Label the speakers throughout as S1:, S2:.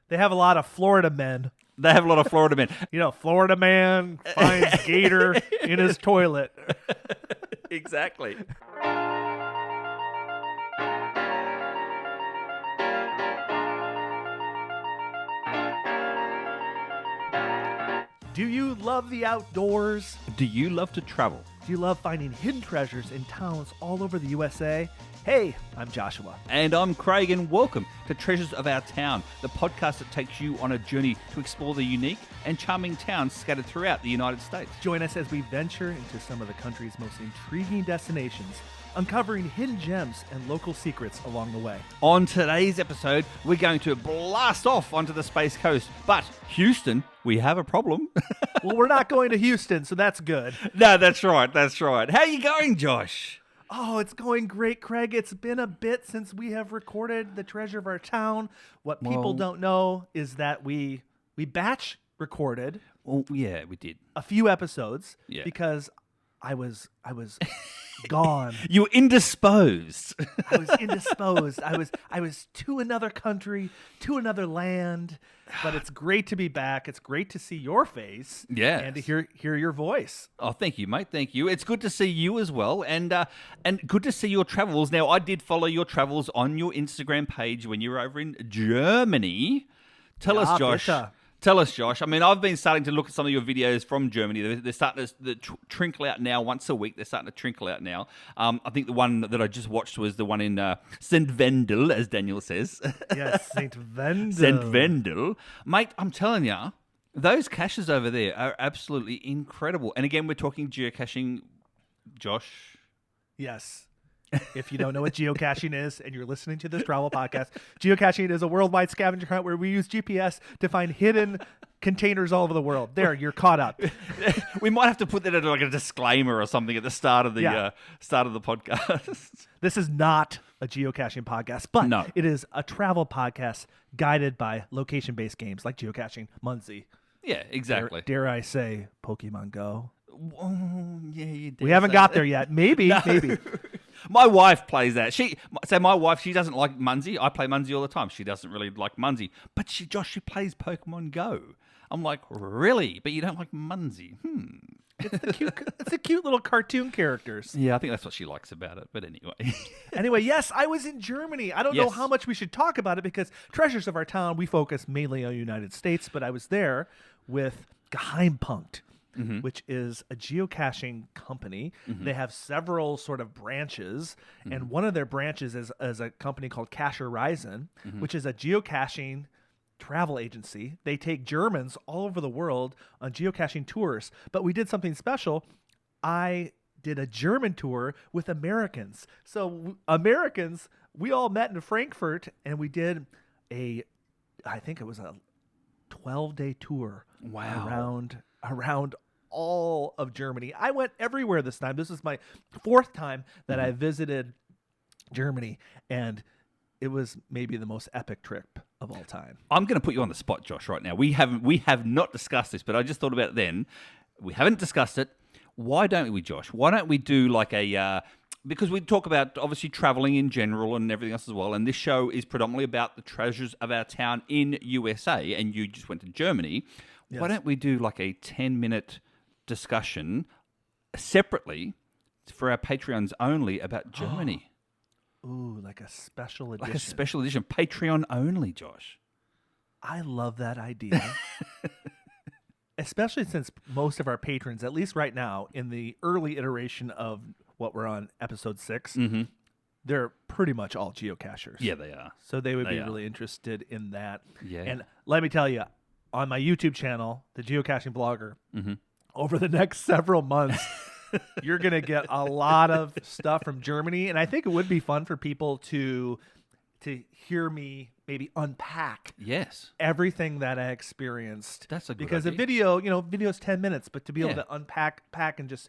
S1: They have a lot of Florida men.
S2: They have a lot of Florida men.
S1: Florida man finds gator in his toilet.
S2: Exactly.
S1: Do you love the outdoors?
S2: Do you love to travel?
S1: Do you love finding hidden treasures in towns all over the USA? Hey, I'm Joshua.
S2: And I'm Craig, and welcome to Treasures of Our Town, the podcast that takes you on a journey to explore the unique and charming towns scattered throughout the United States.
S1: Join us as we venture into some of the country's most intriguing destinations, uncovering hidden gems and local secrets along the way.
S2: On today's episode, we're going to blast off onto the Space Coast, but Houston, we have a problem.
S1: Well, we're not going to Houston, so that's good.
S2: No, that's right. How are you going, Josh?
S1: Oh, it's going great, Craig. It's been a bit since we have recorded the Treasure of Our Town. What people don't know is that we batch recorded.
S2: Well, yeah, we did
S1: a few episodes.
S2: Yeah.
S1: Because I was gone.
S2: You were indisposed.
S1: I was indisposed. I was to another country, to another land. But it's great to be back. It's great to see your face.
S2: Yes.
S1: And to hear your voice.
S2: Oh, thank you, mate. Thank you. It's good to see you as well, and good to see your travels. Now, I did follow your travels on your Instagram page when you were over in Germany. Tell us, Josh.
S1: Bitte.
S2: Tell us, Josh. I mean, I've been starting to look at some of your videos from Germany. They're starting to trickle out now once a week. They're starting to trickle out now. I think the one that I just watched was the one in St. Wendel, as Daniel says.
S1: Yes, St. Wendel.
S2: St. Wendel. Mate, I'm telling you, those caches over there are absolutely incredible. And again, we're talking geocaching, Josh.
S1: Yes. If you don't know what geocaching is and you're listening to this travel podcast, geocaching is a worldwide scavenger hunt where we use GPS to find hidden containers all over the world. There, you're caught up.
S2: We might have to put that as like a disclaimer or something at the start of the podcast.
S1: This is not a geocaching podcast, but
S2: No.
S1: It is a travel podcast guided by location-based games like geocaching, munzee.
S2: Yeah, exactly.
S1: Dare I say Pokemon Go?
S2: Oh, yeah, you did.
S1: We haven't got there yet. Maybe,
S2: No.
S1: maybe.
S2: My wife plays that. She doesn't like munzee. I play munzee all the time. She doesn't really like munzee, but she plays Pokemon Go. I'm like, really? But you don't like munzee?
S1: It's the cute little cartoon characters.
S2: Yeah, I think that's what she likes about it. But anyway.
S1: Anyway, yes, I was in Germany. I don't know
S2: Yes.
S1: how much we should talk about it because Treasures of Our Town, we focus mainly on the United States, but I was there with Geheimpunkt, which is a geocaching company. They have several sort of branches, and one of their branches is a company called Cache Horizon, which is a geocaching travel agency. They take Germans all over the world on geocaching tours, but we did something special. I did a German tour with Americans. So Americans, we all met in Frankfurt, and we did I think it was a 12-day tour.
S2: Wow.
S1: around all of Germany. I went everywhere this time. This is my fourth time that I visited Germany, and it was maybe the most epic trip of all time.
S2: I'm going to put you on the spot, Josh, right now. We have not discussed this, but I just thought about it then. We haven't discussed it. Why don't we, Josh? Why don't we do like because we talk about obviously traveling in general and everything else as well, and this show is predominantly about the treasures of our town in USA, and you just went to Germany. Yes. Why don't we do like a 10-minute discussion separately for our Patreons only about Germany?
S1: Ooh, like a special edition.
S2: Like a special edition, Patreon only, Josh.
S1: I love that idea. Especially since most of our patrons, at least right now, in the early iteration of what we're on, episode 6, they're pretty much all geocachers.
S2: Yeah, they are.
S1: So they would be really interested in that.
S2: Yeah.
S1: And let me tell you, on my YouTube channel, the Geocaching Vlogger, over the next several months, you're going to get a lot of stuff from Germany. And I think it would be fun for people to hear me maybe unpack everything that I experienced.
S2: That's a good
S1: because
S2: idea.
S1: a video's 10 minutes, but to be able to unpack and just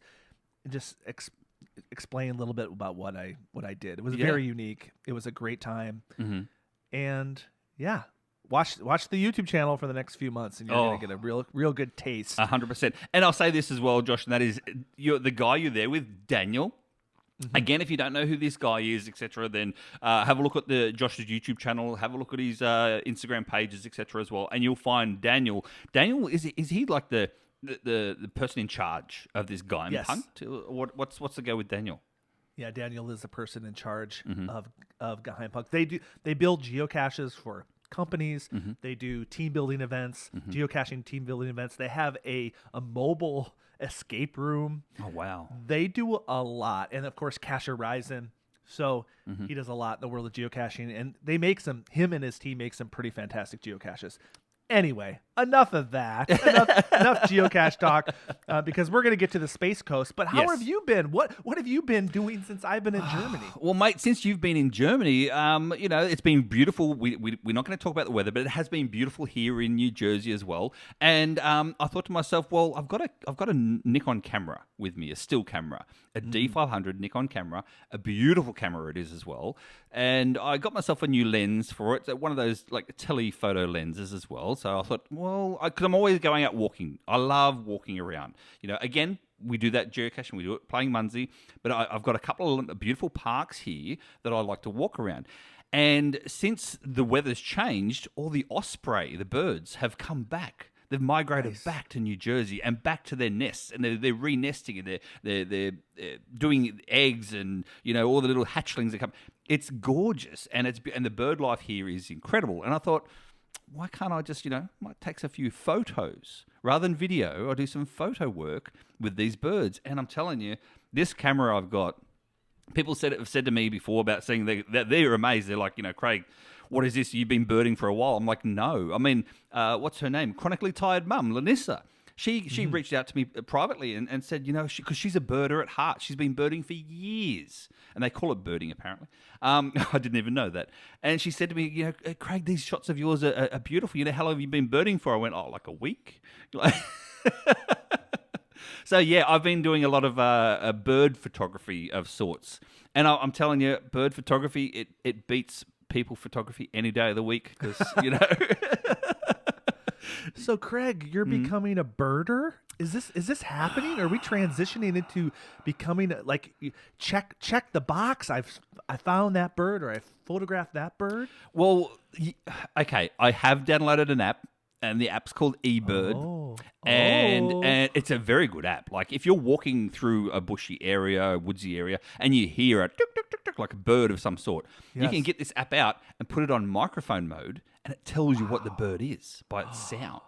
S1: explain a little bit about what I did. It was very unique. It was a great time. And yeah, watch the YouTube channel for the next few months, and you're going to get a real good taste.
S2: 100%. And I'll say this as well, Josh, and that is the guy you're there with, Daniel. Again, if you don't know who this guy is, etc., then have a look at Josh's YouTube channel. Have a look at his Instagram pages, etc., as well, and you'll find Daniel. Daniel is he like the person in charge of this Geheim
S1: Yes.
S2: Punkt? What's the go with Daniel?
S1: Yeah, Daniel is the person in charge of Geheim Punkt. They build geocaches for companies. They do team building events, geocaching team building events. They have a mobile escape room.
S2: Oh wow!
S1: They do a lot, and of course, Cache Horizon. So he does a lot in the world of geocaching, and him and his team make some pretty fantastic geocaches. Anyway, enough of that. Enough geocache talk, because we're going to get to the Space Coast. But how have you been? What have you been doing since I've been in Germany?
S2: Well, mate, since you've been in Germany, it's been beautiful. We're not going to talk about the weather, but it has been beautiful here in New Jersey as well. And I thought to myself, well, I've got a Nikon camera with me, a still camera, a D500 Nikon camera, a beautiful camera it is as well. And I got myself a new lens for it, so one of those like telephoto lenses as well. So I thought, well, because I'm always going out walking. I love walking around. Again, we do that geocaching, we do it playing munzee, but I've got a couple of beautiful parks here that I like to walk around. And since the weather's changed, all the osprey, the birds, have come back. They've migrated back to New Jersey and back to their nests, and they're re-nesting, and they're doing eggs, and all the little hatchlings that come. It's gorgeous, and the bird life here is incredible. And I thought, why can't I just might take a few photos rather than video? I do some photo work with these birds, and I'm telling you, this camera I've got. People have said to me before about saying that they're amazed. They're like, Craig, what is this? You've been birding for a while. I'm like, no. I mean, what's her name? Chronically Tired Mum, Lanissa. She reached out to me privately and said, because she's a birder at heart. She's been birding for years. And they call it birding, apparently. I didn't even know that. And she said to me, Craig, these shots of yours are beautiful. How long have you been birding for? I went, like a week. So, yeah, I've been doing a lot of bird photography of sorts. And I'm telling you, bird photography, it beats people photography any day of the week because,
S1: So, Craig, you're becoming a birder? Is this happening? Are we transitioning into becoming check the box? I found that bird, or I photographed that bird.
S2: Well, okay, I have downloaded an app, and the app's called eBird, and it's a very good app. Like if you're walking through a bushy area, a woodsy area, and you hear a tuk tuk tuk tuk like a bird of some sort, you can get this app out and put it on microphone mode, and it tells you what the bird is by its sound.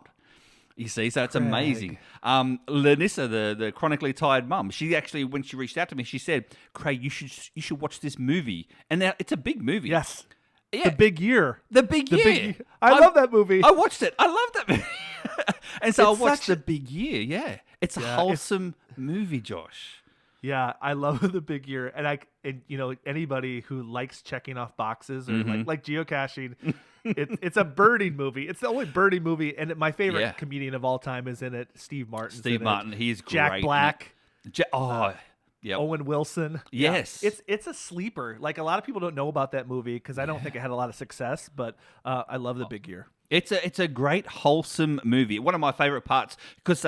S2: You see, so it's amazing. Lanissa, the chronically tired mum, she actually, when she reached out to me, she said, "Craig, you should watch this movie." And now it's a big movie.
S1: Yes.
S2: Yeah.
S1: The Big Year.
S2: The Big Year.
S1: I love that movie.
S2: I watched it. I love that movie. And so I watched The Big Year. Yeah. It's a wholesome movie, Josh.
S1: Yeah, I love The Big Year. And anybody who likes checking off boxes or like geocaching, it's a birding movie. It's the only birding movie. And my favorite comedian of all time is in it, Steve Martin.
S2: Steve Martin. He's great.
S1: Jack Black.
S2: Yep.
S1: Owen Wilson.
S2: Yes.
S1: Yeah. It's a sleeper. Like a lot of people don't know about that movie because I don't think it had a lot of success, but I love The Big Year.
S2: It's a great wholesome movie. One of my favorite parts because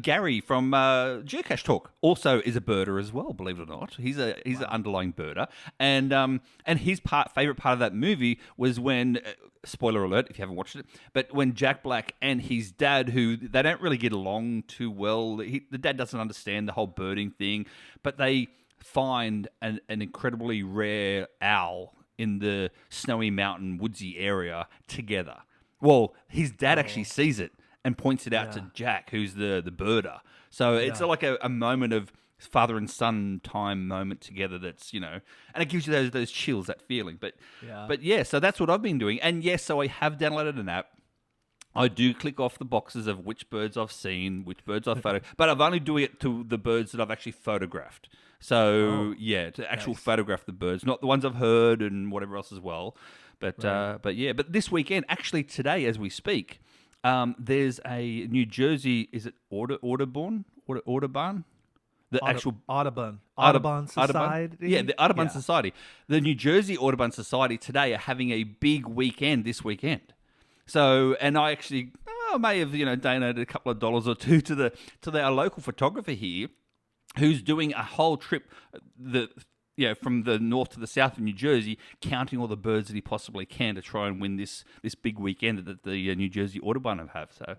S2: Gary from Geocache Talk also is a birder as well. Believe it or not, he's an underlying birder, and his favorite part of that movie was when. Spoiler alert if you haven't watched it, but when Jack Black and his dad, who they don't really get along too well, the dad doesn't understand the whole birding thing, but they find an incredibly rare owl in the snowy mountain woodsy area together. Well, his dad actually sees it and points it out to Jack, who's the birder. So it's like a moment of father and son time moment together that's, and it gives you those chills, that feeling. But so that's what I've been doing. And yes, so I have downloaded an app. I do click off the boxes of which birds I've seen, which birds I've photographed, but I've only doing it to the birds that I've actually photographed. So to actual photograph the birds, not the ones I've heard and whatever else as well. But but this weekend, actually today as we speak, there's a New Jersey, is it Audubon? The actual
S1: Audubon Society.
S2: Yeah, the Audubon Society. The New Jersey Audubon Society today are having a big weekend this weekend. So, and I actually may have donated a couple of dollars or two to our local photographer here. who's doing a whole trip from the north to the south of New Jersey, counting all the birds that he possibly can to try and win this big weekend that the New Jersey Audubon have. So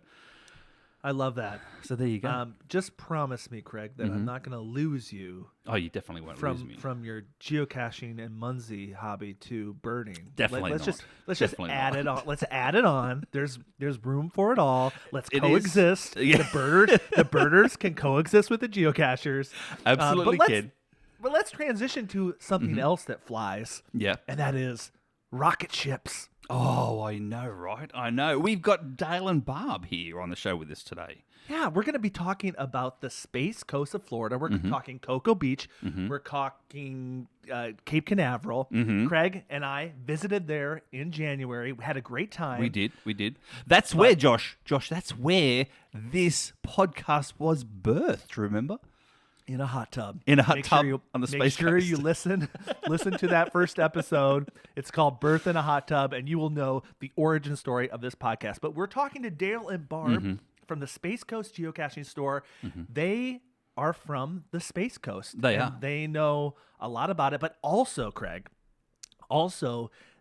S1: I love that.
S2: So there you go.
S1: Just promise me, Craig, that I'm not going to lose you.
S2: Oh, you definitely won't lose me.
S1: From your geocaching and munzee hobby to birding.
S2: Definitely
S1: let's
S2: not.
S1: Let's just add it on. Let's add it on. There's room for it all. Let's coexist.
S2: Yeah.
S1: The birders can coexist with the geocachers.
S2: Absolutely can.
S1: But let's transition to something else that flies.
S2: Yeah.
S1: And that is rocket ships.
S2: Oh, I know, right? I know. We've got Dale and Barb here on the show with us today.
S1: Yeah, we're going to be talking about the Space Coast of Florida. We're talking Cocoa Beach. We're talking Cape Canaveral. Craig and I visited there in January. We had a great time.
S2: We did. That's where, Josh, that's where this podcast was birthed, remember?
S1: In a hot tub.
S2: On the Space
S1: Make sure
S2: Coast.
S1: you listen to that first episode. It's called Birth in a Hot Tub, and you will know the origin story of this podcast. But we're talking to Dale and Barb from the SpaceCoast Geocaching Store. They are from the Space Coast.
S2: They are.
S1: They know a lot about it, but also, Craig,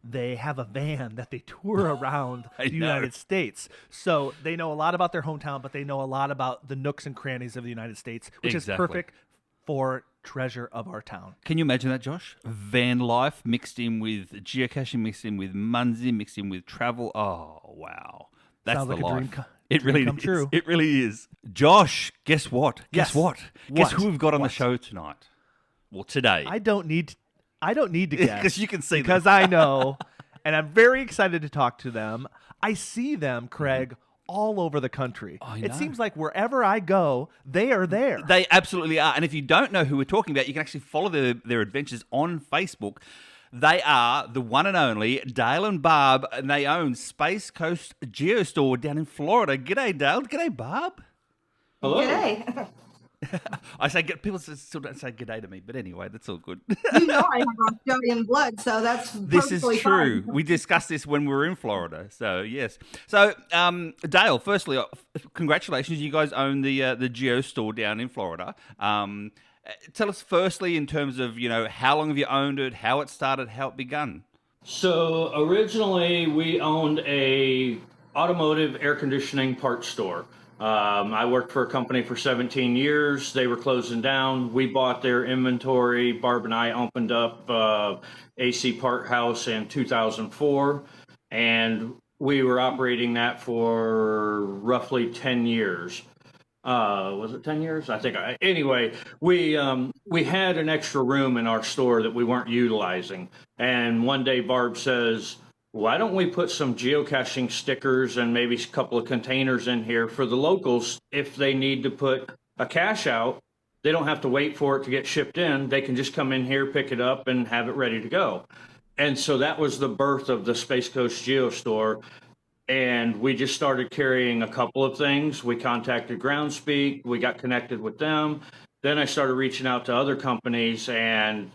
S1: they have a van that they tour around the United States. So they know a lot about their hometown, but they know a lot about the nooks and crannies of the United States, which is perfect for treasure of our town.
S2: Can you imagine that, Josh? Van life mixed in with geocaching, mixed in with munzee, mixed in with travel. Oh, wow. That's
S1: Sounds
S2: the
S1: like
S2: life.
S1: It really come true.
S2: It really is. Josh, guess what?
S1: Yes.
S2: Guess who we've got on the show tonight? Well, today.
S1: I don't need to guess.
S2: Because you can see them.
S1: Because I know, and I'm very excited to talk to them. I see them, Craig, all over the country. It seems like wherever I go, they are there.
S2: They absolutely are. And if you don't know who we're talking about, you can actually follow their adventures on Facebook. They are the one and only Dale and Barb, and they own SpaceCoast Geostore down in Florida. G'day, Dale. G'day, Barb.
S3: Hello. G'day.
S2: People still don't say g'day to me, but anyway, that's all good.
S3: You know I have Australian blood, so that's
S2: This is true.
S3: Fine.
S2: We discussed this when we were in Florida, so yes. So, Dale, firstly, congratulations. You guys own the Geostore down in Florida. Tell us firstly in terms of, how long have you owned it, how it started, how it begun?
S4: So originally we owned a automotive air conditioning parts store. I worked for a company for 17 years. They were closing down. We bought their inventory. Barb and I opened up AC Part House in 2004, and we were operating that for roughly 10 years. Was it 10 years? I think. Anyway, we had an extra room in our store that we weren't utilizing. And one day Barb says, why don't we put some geocaching stickers and maybe a couple of containers in here for the locals? If they need to put a cache out, they don't have to wait for it to get shipped in. They can just come in here, pick it up, and have it ready to go. And so that was the birth of the SpaceCoast Geostore. And we just started carrying a couple of things. We contacted Groundspeak. We got connected with them. Then I started reaching out to other companies, and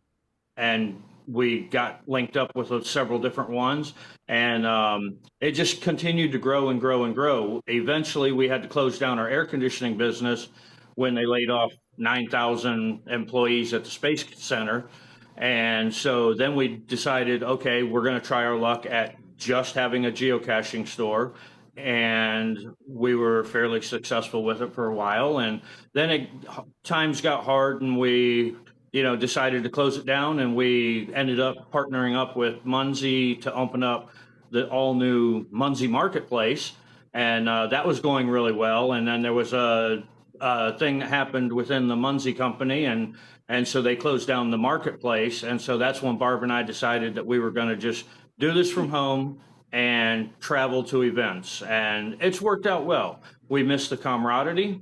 S4: we got linked up with several different ones. And it just continued to grow and grow and grow. Eventually, we had to close down our air conditioning business when they laid off 9,000 employees at the Space Center. And so then we decided, okay, we're going to try our luck at just having a geocaching store, and we were fairly successful with it for a while. And then times got hard, and we decided to close it down, and we ended up partnering up with munzee to open up the all new munzee marketplace, and that was going really well. And then there was a thing that happened within the munzee company, and so they closed down the marketplace. And so that's when Barb and I decided that we were going to just do this from home and travel to events, and it's worked out well. We miss the camaraderie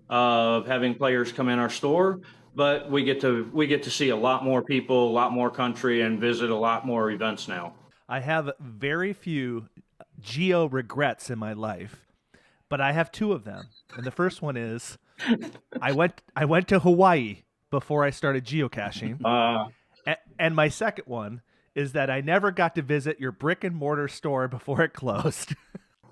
S4: of having players come in our store, but we get to see a lot more people, a lot more country, and visit a lot more events now.
S1: I have very few geo regrets in my life, but I have two of them. And the first one is I went to Hawaii before I started geocaching. And my second one is that I never got to visit your brick and mortar store before it closed.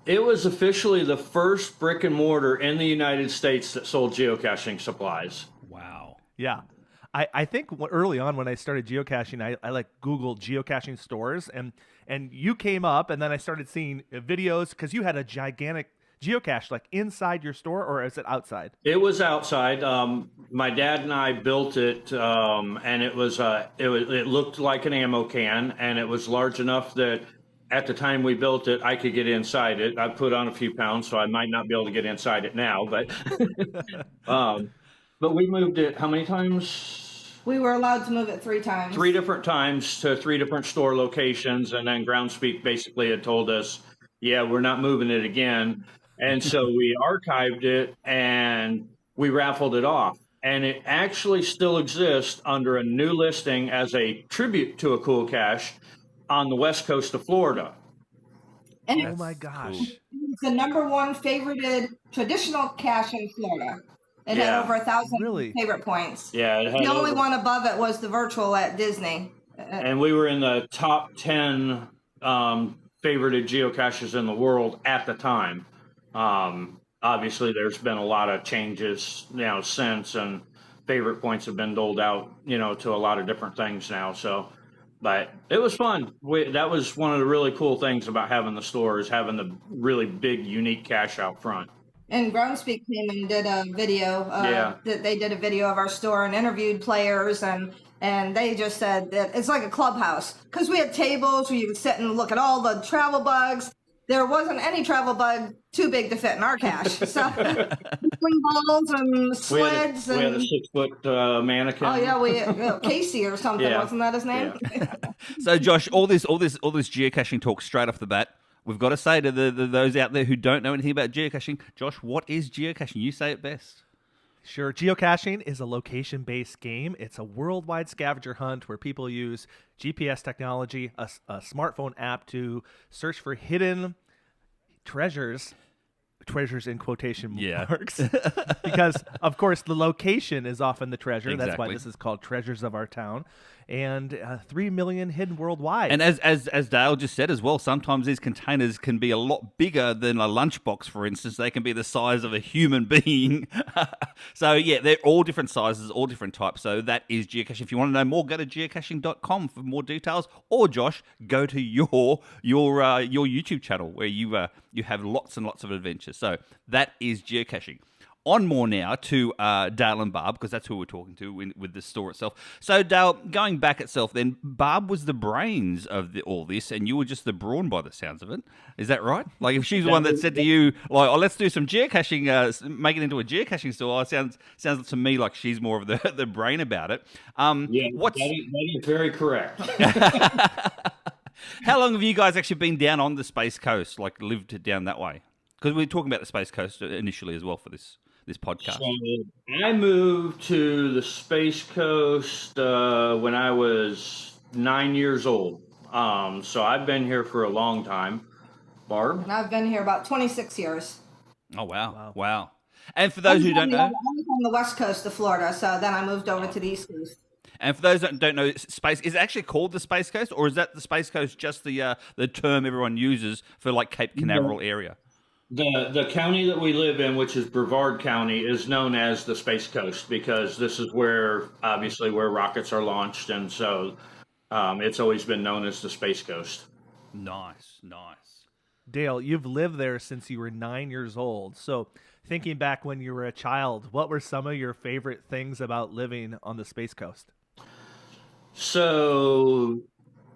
S4: It was officially the first brick and mortar in the United States that sold geocaching supplies.
S2: Wow.
S1: Yeah. I think early on when I started geocaching, I like Googled geocaching stores and you came up and then I started seeing videos because you had a gigantic geocache like inside your store or is it outside?
S4: It was outside. My dad and I built it, and it looked like an ammo can, and it was large enough that at the time we built it, I could get inside it. I put on a few pounds, so I might not be able to get inside it now, but but we moved it how many times?
S3: We were allowed to move it 3 times.
S4: 3 different times to 3 different store locations, and then Groundspeak basically had told us, yeah, we're not moving it again. And so we archived it and we raffled it off. And it actually still exists under a new listing as a tribute to a cool cache on the west coast of Florida.
S3: And
S1: Oh my gosh.
S3: it's the #1 favorited traditional cache in Florida. It had
S4: Yeah.
S3: over 1,000
S1: Really?
S3: favorite points.
S4: Yeah, it had
S3: The only
S4: over-
S3: one above it was the virtual at Disney.
S4: and we were in the top 10 favorited geocaches in the world at the time. Obviously, there's been a lot of changes now since, and favorite points have been doled out, to a lot of different things now. So, but it was fun. That was one of the really cool things about having the store is having the really big, unique cache out front.
S3: And Groundspeak came and did a video.
S4: Yeah.
S3: They did a video of our store and interviewed players, and they just said that it's like a clubhouse because we had tables where you could sit and look at all the travel bugs. There wasn't any travel bug too big to fit in our cache. So between balls and sleds
S4: We had a
S3: and
S4: 6-foot mannequin.
S3: oh yeah, Casey or something,
S4: Yeah.
S3: wasn't that his name?
S4: Yeah.
S2: So, Josh, all this geocaching talk straight off the bat. We've got to say to those out there who don't know anything about geocaching, Josh, what is geocaching? You say it best.
S1: Sure. Geocaching is a location-based game. It's a worldwide scavenger hunt where people use GPS technology, a smartphone app to search for hidden treasures in quotation
S2: Yeah.
S1: marks. Because, of course, the location is often the treasure. That's why
S2: Exactly.
S1: this is called Treasures of Our Town. And 3 million hidden worldwide.
S2: And as Dale just said as well, sometimes these containers can be a lot bigger than a lunchbox, for instance. They can be the size of a human being. So, yeah, they're all different sizes, all different types. So that is geocaching. If you want to know more, go to geocaching.com for more details. Or, Josh, go to your YouTube channel where you have lots and lots of adventures. So that is geocaching. On more now to Dale and Barb, because that's who we're talking to with the store itself. So, Dale, going back itself then, Barb was the brains of all this, and you were just the brawn by the sounds of it. Is that right? Like, if she's the one that said to you, like, oh, let's do some geocaching, make it into a geocaching store, it sounds to me like she's more of the brain about it.
S4: Yeah, that is very correct.
S2: How long have you guys actually been down on the Space Coast, like lived down that way? Because we were talking about the Space Coast initially as well for this podcast.
S4: So I moved to the Space Coast when I was 9 years old. So I've been here for a long time. Barb?
S3: And I've been here about 26 years.
S2: Oh, wow. And for those who don't know...
S3: I was on the west coast of Florida, so then I moved over to the east coast.
S2: And for those that don't know, space is it actually called the Space Coast, or is that the Space Coast just the term everyone uses for like Cape Canaveral area?
S4: The county that we live in, which is Brevard County, is known as the Space Coast because this is where rockets are launched, and so it's always been known as the Space Coast.
S2: Nice.
S1: Dale, you've lived there since you were 9 years old. So, thinking back when you were a child, what were some of your favorite things about living on the Space Coast?
S4: So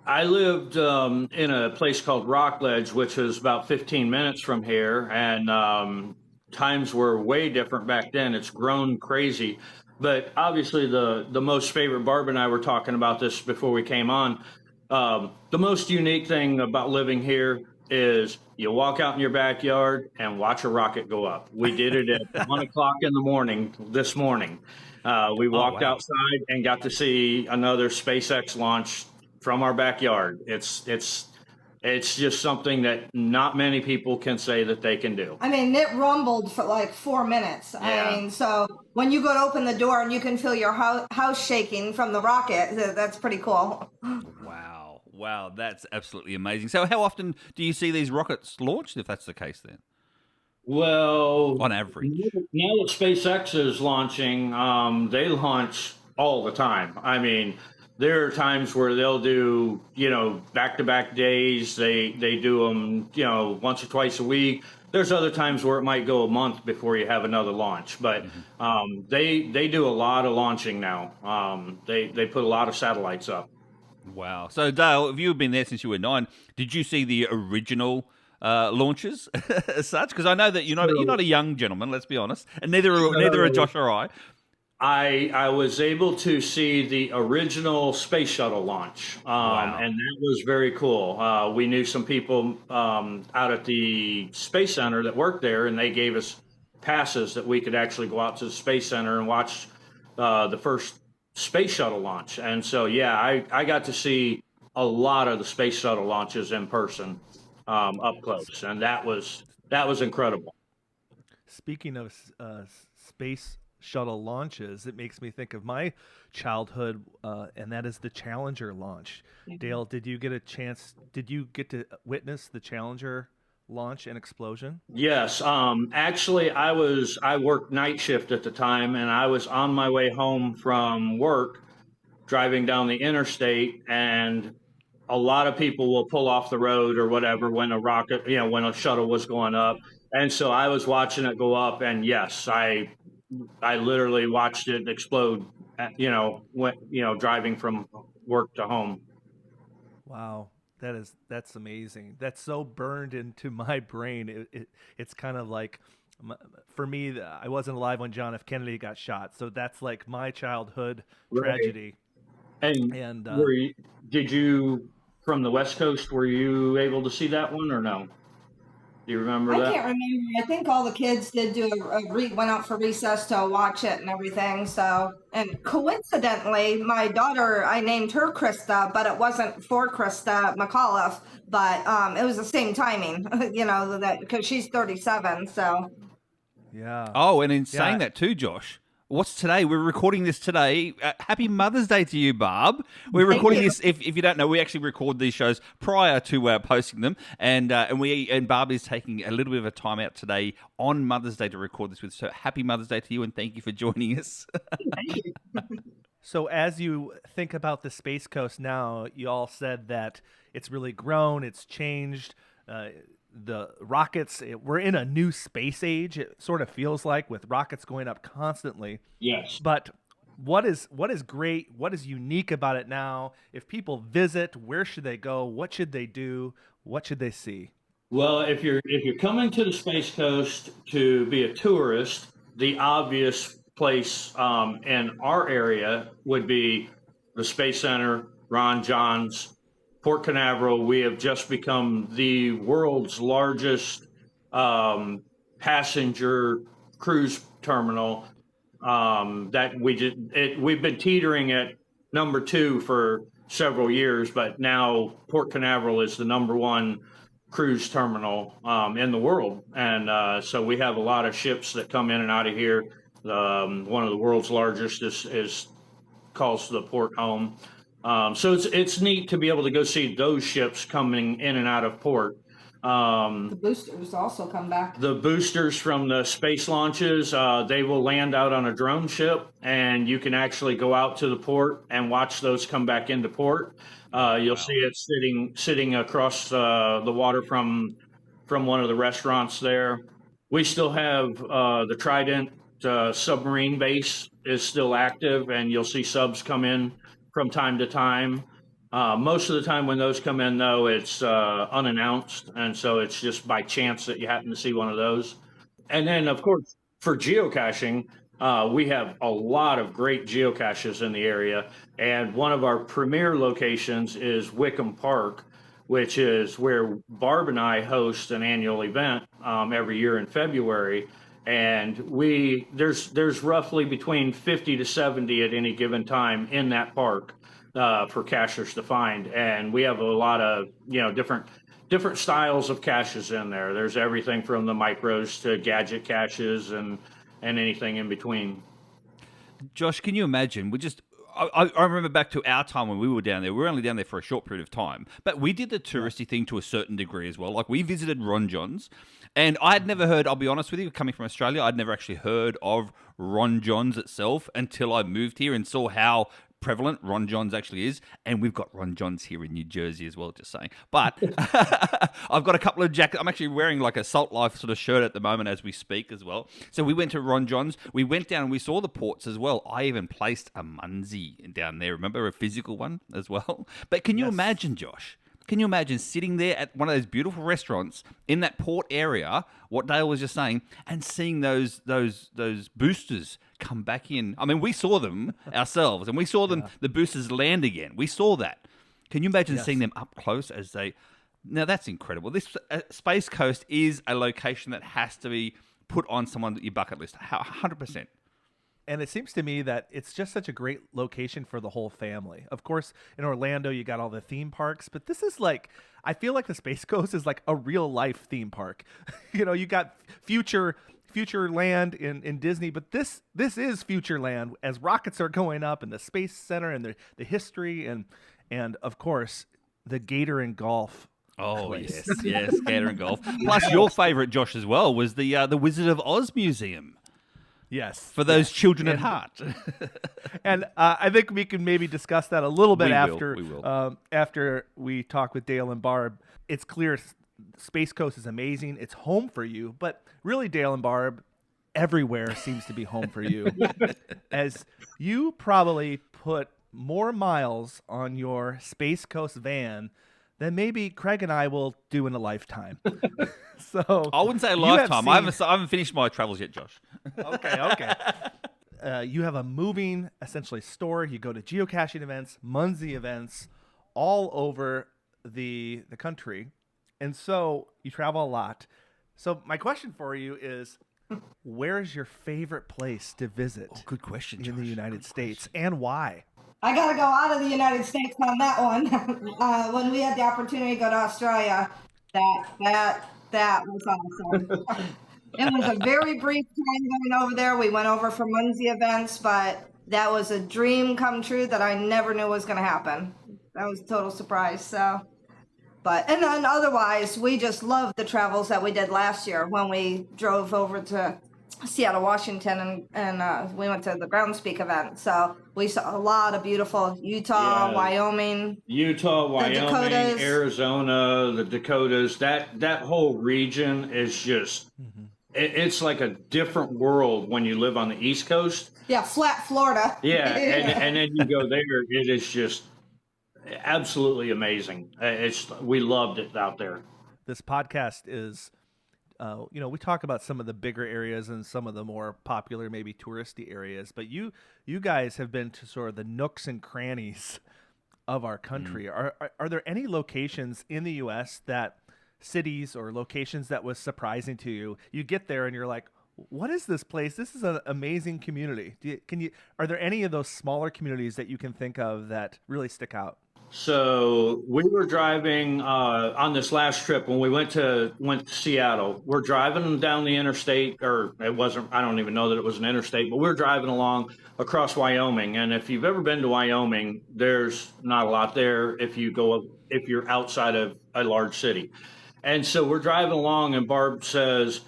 S4: I lived in a place called Rockledge, which was about 15 minutes from here, and times were way different back then. It's grown crazy. But obviously the most favorite, Barb and I were talking about this before we came on, the most unique thing about living here is you walk out in your backyard and watch a rocket go up. We did it at 1 o'clock in the morning this morning. We walked outside and got to see another SpaceX launch from our backyard. It's just something that not many people can say that they can do.
S3: I mean, it rumbled for like 4 minutes.
S4: Yeah.
S3: I mean, so when you go to open the door and you can feel your house shaking from the rocket, that's pretty cool.
S2: Wow, that's absolutely amazing. So how often do you see these rockets launched, if that's the case then?
S4: Well,
S2: on average?
S4: now that SpaceX is launching, they launch all the time. I mean, there are times where they'll do, back-to-back days. They do them, once or twice a week. There's other times where it might go a month before you have another launch. But they do a lot of launching now. They put a lot of satellites up.
S2: Wow. So Dale, if you have been there since you were 9, did you see the original launches as such? Because I know that you're not a young gentleman. Let's be honest, and neither are Josh or I.
S4: I was able to see the original space shuttle launch, and that was very cool. We knew some people out at the Space Center that worked there, and they gave us passes that we could actually go out to the Space Center and watch the first space shuttle launch. And so, yeah, I got to see a lot of the space shuttle launches in person, up close, and that was incredible.
S1: Speaking of space shuttle launches, it makes me think of my childhood, and that is the Challenger launch. Dale, did you get to witness the Challenger launch and explosion?
S4: Yes. Actually, I worked night shift at the time, and I was on my way home from work, driving down the interstate, and a lot of people will pull off the road or whatever when a rocket, when a shuttle was going up. And so I was watching it go up, and yes, I literally watched it explode, driving from work to home.
S1: Wow. That's amazing. That's so burned into my brain. It's kind of like, for me, I wasn't alive when John F. Kennedy got shot, so that's like my childhood tragedy.
S4: And did you, from the West Coast, were you able to see that one or no? Do you remember that?
S3: I can't remember. I think all the kids did went out for recess to watch it and everything. So, and coincidentally, my daughter, I named her Krista, but it wasn't for Krista McAuliffe, but it was the same timing, that because she's 37. So,
S1: yeah.
S2: Oh, and in saying that too, Josh, what's today? We're recording this today. Happy Mother's Day to you, Barb. We're recording this. If you don't know, we actually record these shows prior to posting them, and Barb is taking a little bit of a time out today on Mother's Day to record this with. So happy Mother's Day to you, and thank you for joining us.
S1: So as you think about the Space Coast now, you all said that it's really grown, it's changed. The rockets, we're in a new space age, it sort of feels like, with rockets going up constantly.
S4: Yes.
S1: But what is great, what is unique about it now? If people visit, where should they go? What should they do? What should they see?
S4: Well, if you're coming to the Space Coast to be a tourist, the obvious place in our area would be the Space Center, Ron John's, Port Canaveral. We have just become the world's largest passenger cruise terminal. We've been teetering at number 2 for several years, but now Port Canaveral is the number 1 cruise terminal in the world, and so we have a lot of ships that come in and out of here. One of the world's largest calls the port home. So it's neat to be able to go see those ships coming in and out of port.
S3: The boosters also come back.
S4: The boosters from the space launches, they will land out on a drone ship, and you can actually go out to the port and watch those come back into port. You'll see it sitting across the water from one of the restaurants there. We still have the Trident submarine base is still active, and you'll see subs come in from time to time. Most of the time when those come in, though, it's unannounced, and so it's just by chance that you happen to see one of those. And then, of course, for geocaching, we have a lot of great geocaches in the area, and one of our premier locations is Wickham Park, which is where Barb and I host an annual event every year in February. And there's roughly between 50 to 70 at any given time in that park for cachers to find. And we have a lot of different styles of caches in there. There's everything from the micros to gadget caches and anything in between.
S2: Josh, can you imagine? I remember back to our time when we were down there. We were only down there for a short period of time, but we did the touristy thing to a certain degree as well. Like we visited Ron John's, and I had never heard. I'll be honest with you, coming from Australia, I'd never actually heard of Ron John's itself until I moved here and saw how prevalent Ron John's actually is. And we've got Ron John's here in New Jersey as well, just saying. But I've got a couple of jackets. I'm actually wearing like a Salt Life sort of shirt at the moment as we speak as well. So we went to Ron John's. We went down and we saw the ports as well. I even placed a munzee down there. Remember, a physical one as well? But can you imagine, Josh? Can you imagine sitting there at one of those beautiful restaurants in that port area, what Dale was just saying, and seeing those boosters come back in? I mean, we saw them ourselves, and we saw them, the boosters land again. We saw that. Can you imagine seeing them up close as they... Now, that's incredible. This Space Coast is a location that has to be put on someone's your bucket list, 100%.
S1: And it seems to me that it's just such a great location for the whole family. Of course, in Orlando, you got all the theme parks, but this is like, I feel like the Space Coast is like a real life theme park. You know, you got future land in Disney, but this is future land as rockets are going up, and the Space Center and the history and of course the Gator and Golf.
S2: Oh yes, Gator and Golf. Plus your favorite, Josh, as well, was the Wizard of Oz Museum.
S1: Yes.
S2: For those children at heart.
S1: And I think we can maybe discuss that a little bit
S2: after
S1: we talk with Dale and Barb. It's clear Space Coast is amazing. It's home for you, but really, Dale and Barb, everywhere seems to be home for you. As you probably put more miles on your Space Coast van than maybe Craig and I will do in a lifetime. So
S2: I wouldn't say a lifetime. I haven't finished my travels yet, Josh.
S1: Okay. You have a moving, essentially, store. You go to geocaching events, munzee events, all over the country. And so you travel a lot. So my question for you is, where's your favorite place to visit?
S2: Oh, good question,
S1: in
S2: Josh.
S1: the United States, and why?
S3: I got to go out of the United States on that one. When we had the opportunity to go to Australia, that was awesome. It was a very brief time going over there. We went over for munzee events, but that was a dream come true that I never knew was going to happen. That was a total surprise. So, and then otherwise, we just loved the travels that we did last year when we drove over to Seattle, Washington, and we went to the Groundspeak event. So we saw a lot of beautiful Utah, Wyoming,
S4: Dakotas. Arizona, the Dakotas. That whole region is just, it's like a different world when you live on the East Coast.
S3: Yeah, flat Florida.
S4: Yeah, and then you go there. It is just absolutely amazing. We loved it out there.
S1: This podcast is... we talk about some of the bigger areas and some of the more popular, maybe touristy areas, but you guys have been to sort of the nooks and crannies of our country. Are there any locations in the U.S. cities or locations that was surprising to you? You get there and you're like, what is this place? This is an amazing community. Are there any of those smaller communities that you can think of that really stick out?
S4: So we were driving on this last trip when we went to Seattle. We're driving down the interstate, or it wasn't, I don't even know that it was an interstate, but we were driving along across Wyoming. And if you've ever been to Wyoming, there's not a lot there if you're outside of a large city. And so we're driving along and Barb says,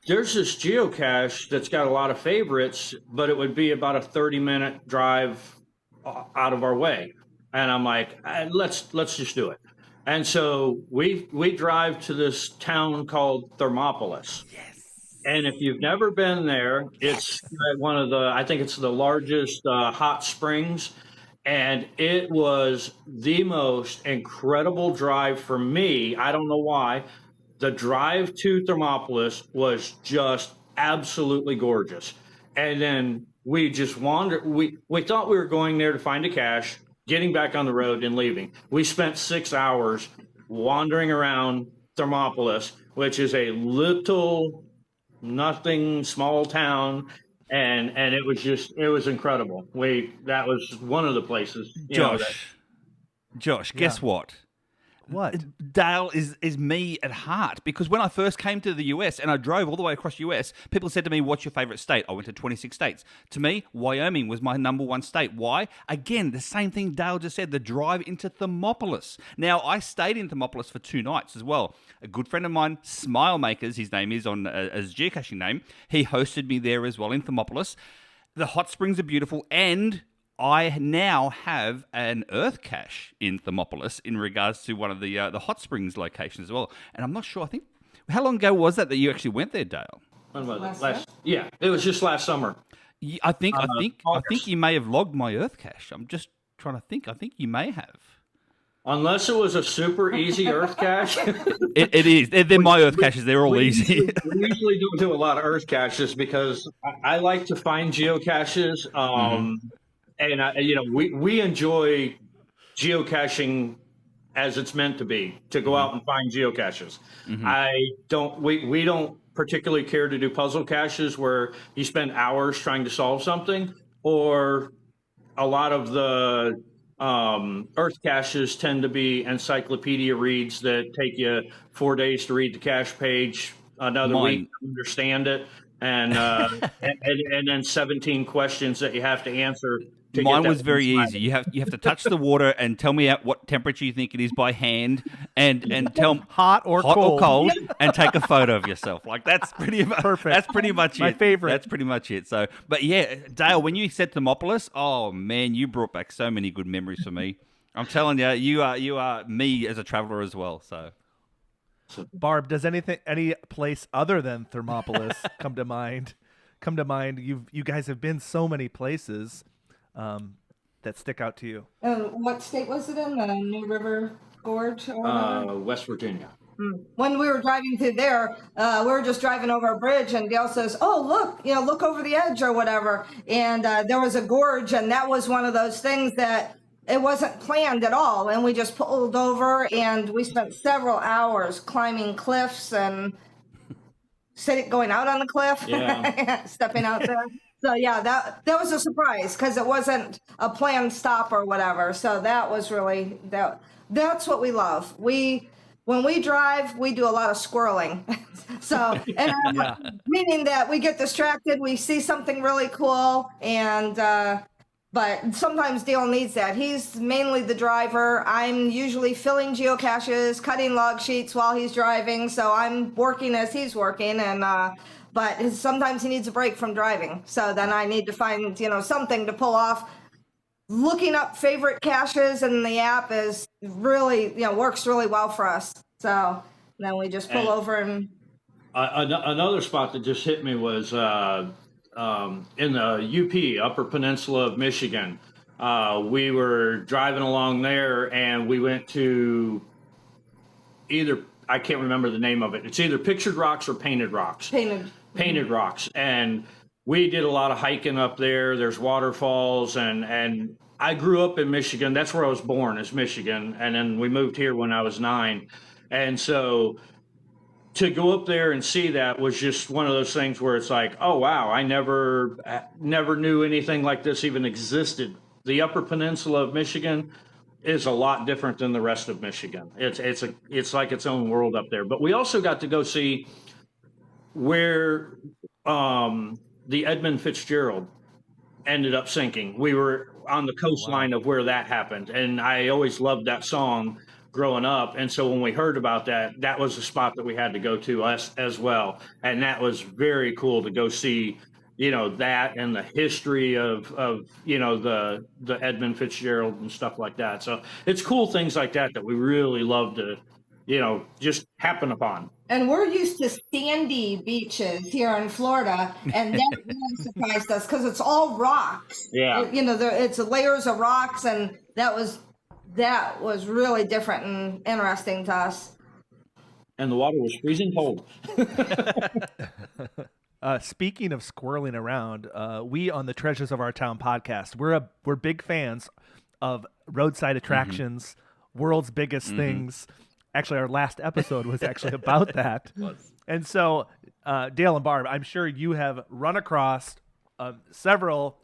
S4: there's this geocache that's got a lot of favorites, but it would be about a 30-minute drive out of our way. And I'm like, let's just do it. And so we drive to this town called Thermopolis. Yes. And if you've never been there, it's I think it's the largest hot springs. And it was the most incredible drive for me. I don't know why. The drive to Thermopolis was just absolutely gorgeous. And then we just wandered. We thought we were going there to find a cache, getting back on the road and leaving. We spent 6 hours wandering around Thermopolis, which is a little nothing small town, and it was incredible. That was one of the places.
S2: Josh, guess what?
S1: What?
S2: Dale is me at heart, because when I first came to the US and I drove all the way across the US, people said to me, what's your favorite state? I went to 26 states. To me, Wyoming was my number one state. Why? Again, the same thing Dale just said, the drive into Thermopolis. Now, I stayed in Thermopolis for 2 nights as well. A good friend of mine, Smile Makers, his name is on as geocaching name, he hosted me there as well in Thermopolis. The hot springs are beautiful, and I now have an earth cache in Thermopolis in regards to one of the hot springs locations as well. And I'm not sure, I think, how long ago was that you actually went there, Dale?
S4: When was it? Yeah, it was just last summer.
S2: I think you may have logged my earth cache. I'm just trying to think. I think you may have.
S4: Unless it was a super easy earth cache.
S2: It is. They're my earth caches. They're all easy.
S4: We usually don't do a lot of earth caches because I like to find geocaches. And we enjoy geocaching as it's meant to be, to go out and find geocaches. We don't particularly care to do puzzle caches where you spend hours trying to solve something, or a lot of the earth caches tend to be encyclopedia reads that take you 4 days to read the cache page, another week to understand it, and then 17 questions that you have to answer.
S2: Mine was very easy. You have to touch the water and tell me at what temperature you think it is by hand, and tell me
S1: hot or cold,
S2: and take a photo of yourself. Like, that's pretty much perfect. That's pretty much
S1: my favorite.
S2: That's pretty much it. So, but yeah, Dale, when you said Thermopolis, oh man, you brought back so many good memories for me. I'm telling you, you are me as a traveler as well. So,
S1: Barb, does any place other than Thermopolis come to mind? You guys have been so many places that stick out to you.
S3: What state was it in? The New River Gorge?
S4: West Virginia.
S3: When we were driving through there, we were just driving over a bridge, and Dale says, "Oh, look over the edge or whatever." And there was a gorge, and that was one of those things that it wasn't planned at all. And we just pulled over, and we spent several hours climbing cliffs and going out on the cliff, stepping out there. So yeah, that was a surprise because it wasn't a planned stop or whatever. So that was really that's what we love. When we drive, we do a lot of squirreling. Meaning that we get distracted, we see something really cool, and but sometimes Dale needs that. He's mainly the driver. I'm usually filling geocaches, cutting log sheets while he's driving, so I'm working as he's working, and but sometimes he needs a break from driving. So then I need to find, something to pull off. Looking up favorite caches in the app is really, works really well for us. So then we just pull over and.
S4: Another spot that just hit me was in the UP, Upper Peninsula of Michigan. We were driving along there, and we went to I can't remember the name of it. It's either Pictured Rocks or Painted Rocks. Painted Rocks. And we did a lot of hiking up there. There's waterfalls, and I grew up in Michigan. That's where I was born, is Michigan. And then we moved here when I was 9. And so to go up there and see that was just one of those things where it's like, oh, wow, I never knew anything like this even existed. The Upper Peninsula of Michigan is a lot different than the rest of Michigan. It's like its own world up there. But we also got to go see where the Edmund Fitzgerald ended up sinking. We were on the coastline of where that happened, and I always loved that song growing up. And so when we heard about that, that was a spot that we had to go to us as well, and that was very cool to go see. That and the history of the Edmund Fitzgerald and stuff like that. So it's cool things like that we really love to, just happen upon.
S3: And we're used to sandy beaches here in Florida, and that really surprised us because it's all rocks.
S4: Yeah.
S3: It's layers of rocks, and that was really different and interesting to us.
S4: And the water was freezing cold.
S1: Speaking of squirreling around, we on the Treasures of Our Town podcast, we're big fans of roadside attractions, world's biggest things. Actually, our last episode was actually about that. And so, Dale and Barb, I'm sure you have run across several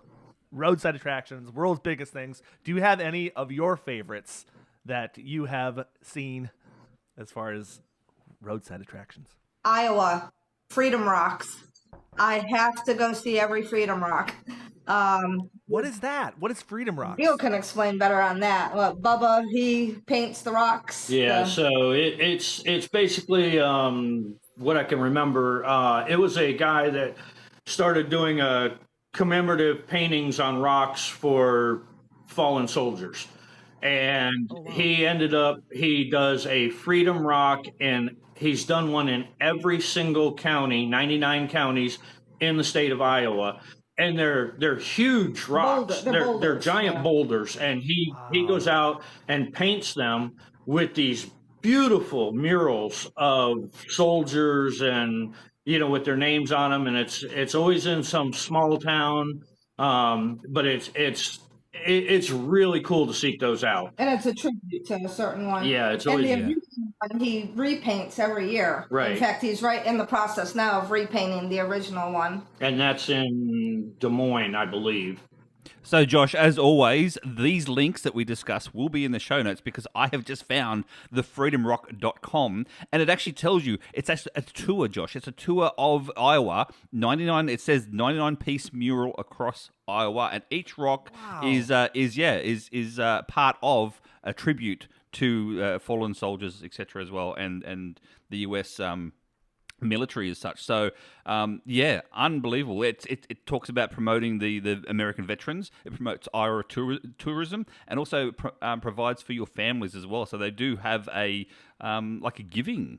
S1: roadside attractions, world's biggest things. Do you have any of your favorites that you have seen as far as roadside attractions?
S3: Iowa, Freedom Rocks. I have to go see every Freedom Rock.
S1: What is that? What is Freedom Rocks?
S3: Bill can explain better on that. Well, Bubba, he paints the rocks.
S4: Yeah, so it's basically what I can remember. It was a guy that started doing commemorative paintings on rocks for fallen soldiers, and he does a Freedom Rock, and he's done one in every single county, 99 counties in the state of Iowa. And they're huge rocks. They're giant boulders, and he goes out and paints them with these beautiful murals of soldiers, and with their names on them. And it's always in some small town, but it's really cool to seek those out.
S3: And it's a tribute to a certain one.
S4: Yeah, it's always.
S3: And he repaints every year.
S4: Right.
S3: In fact, he's right in the process now of repainting the original one.
S4: And that's in Des Moines, I believe.
S2: So, Josh, as always, these links that we discuss will be in the show notes because I have just found thefreedomrock.com, and it actually tells you it's actually a tour, Josh. It's a tour of Iowa. 99. It says 99-piece mural across Iowa, and each rock is part of a tribute to fallen soldiers, etc. as well, and the U.S. Military as such. So, unbelievable. It talks about promoting the American veterans. It promotes Iowa tourism, and also provides for your families as well. So they do have a like a giving,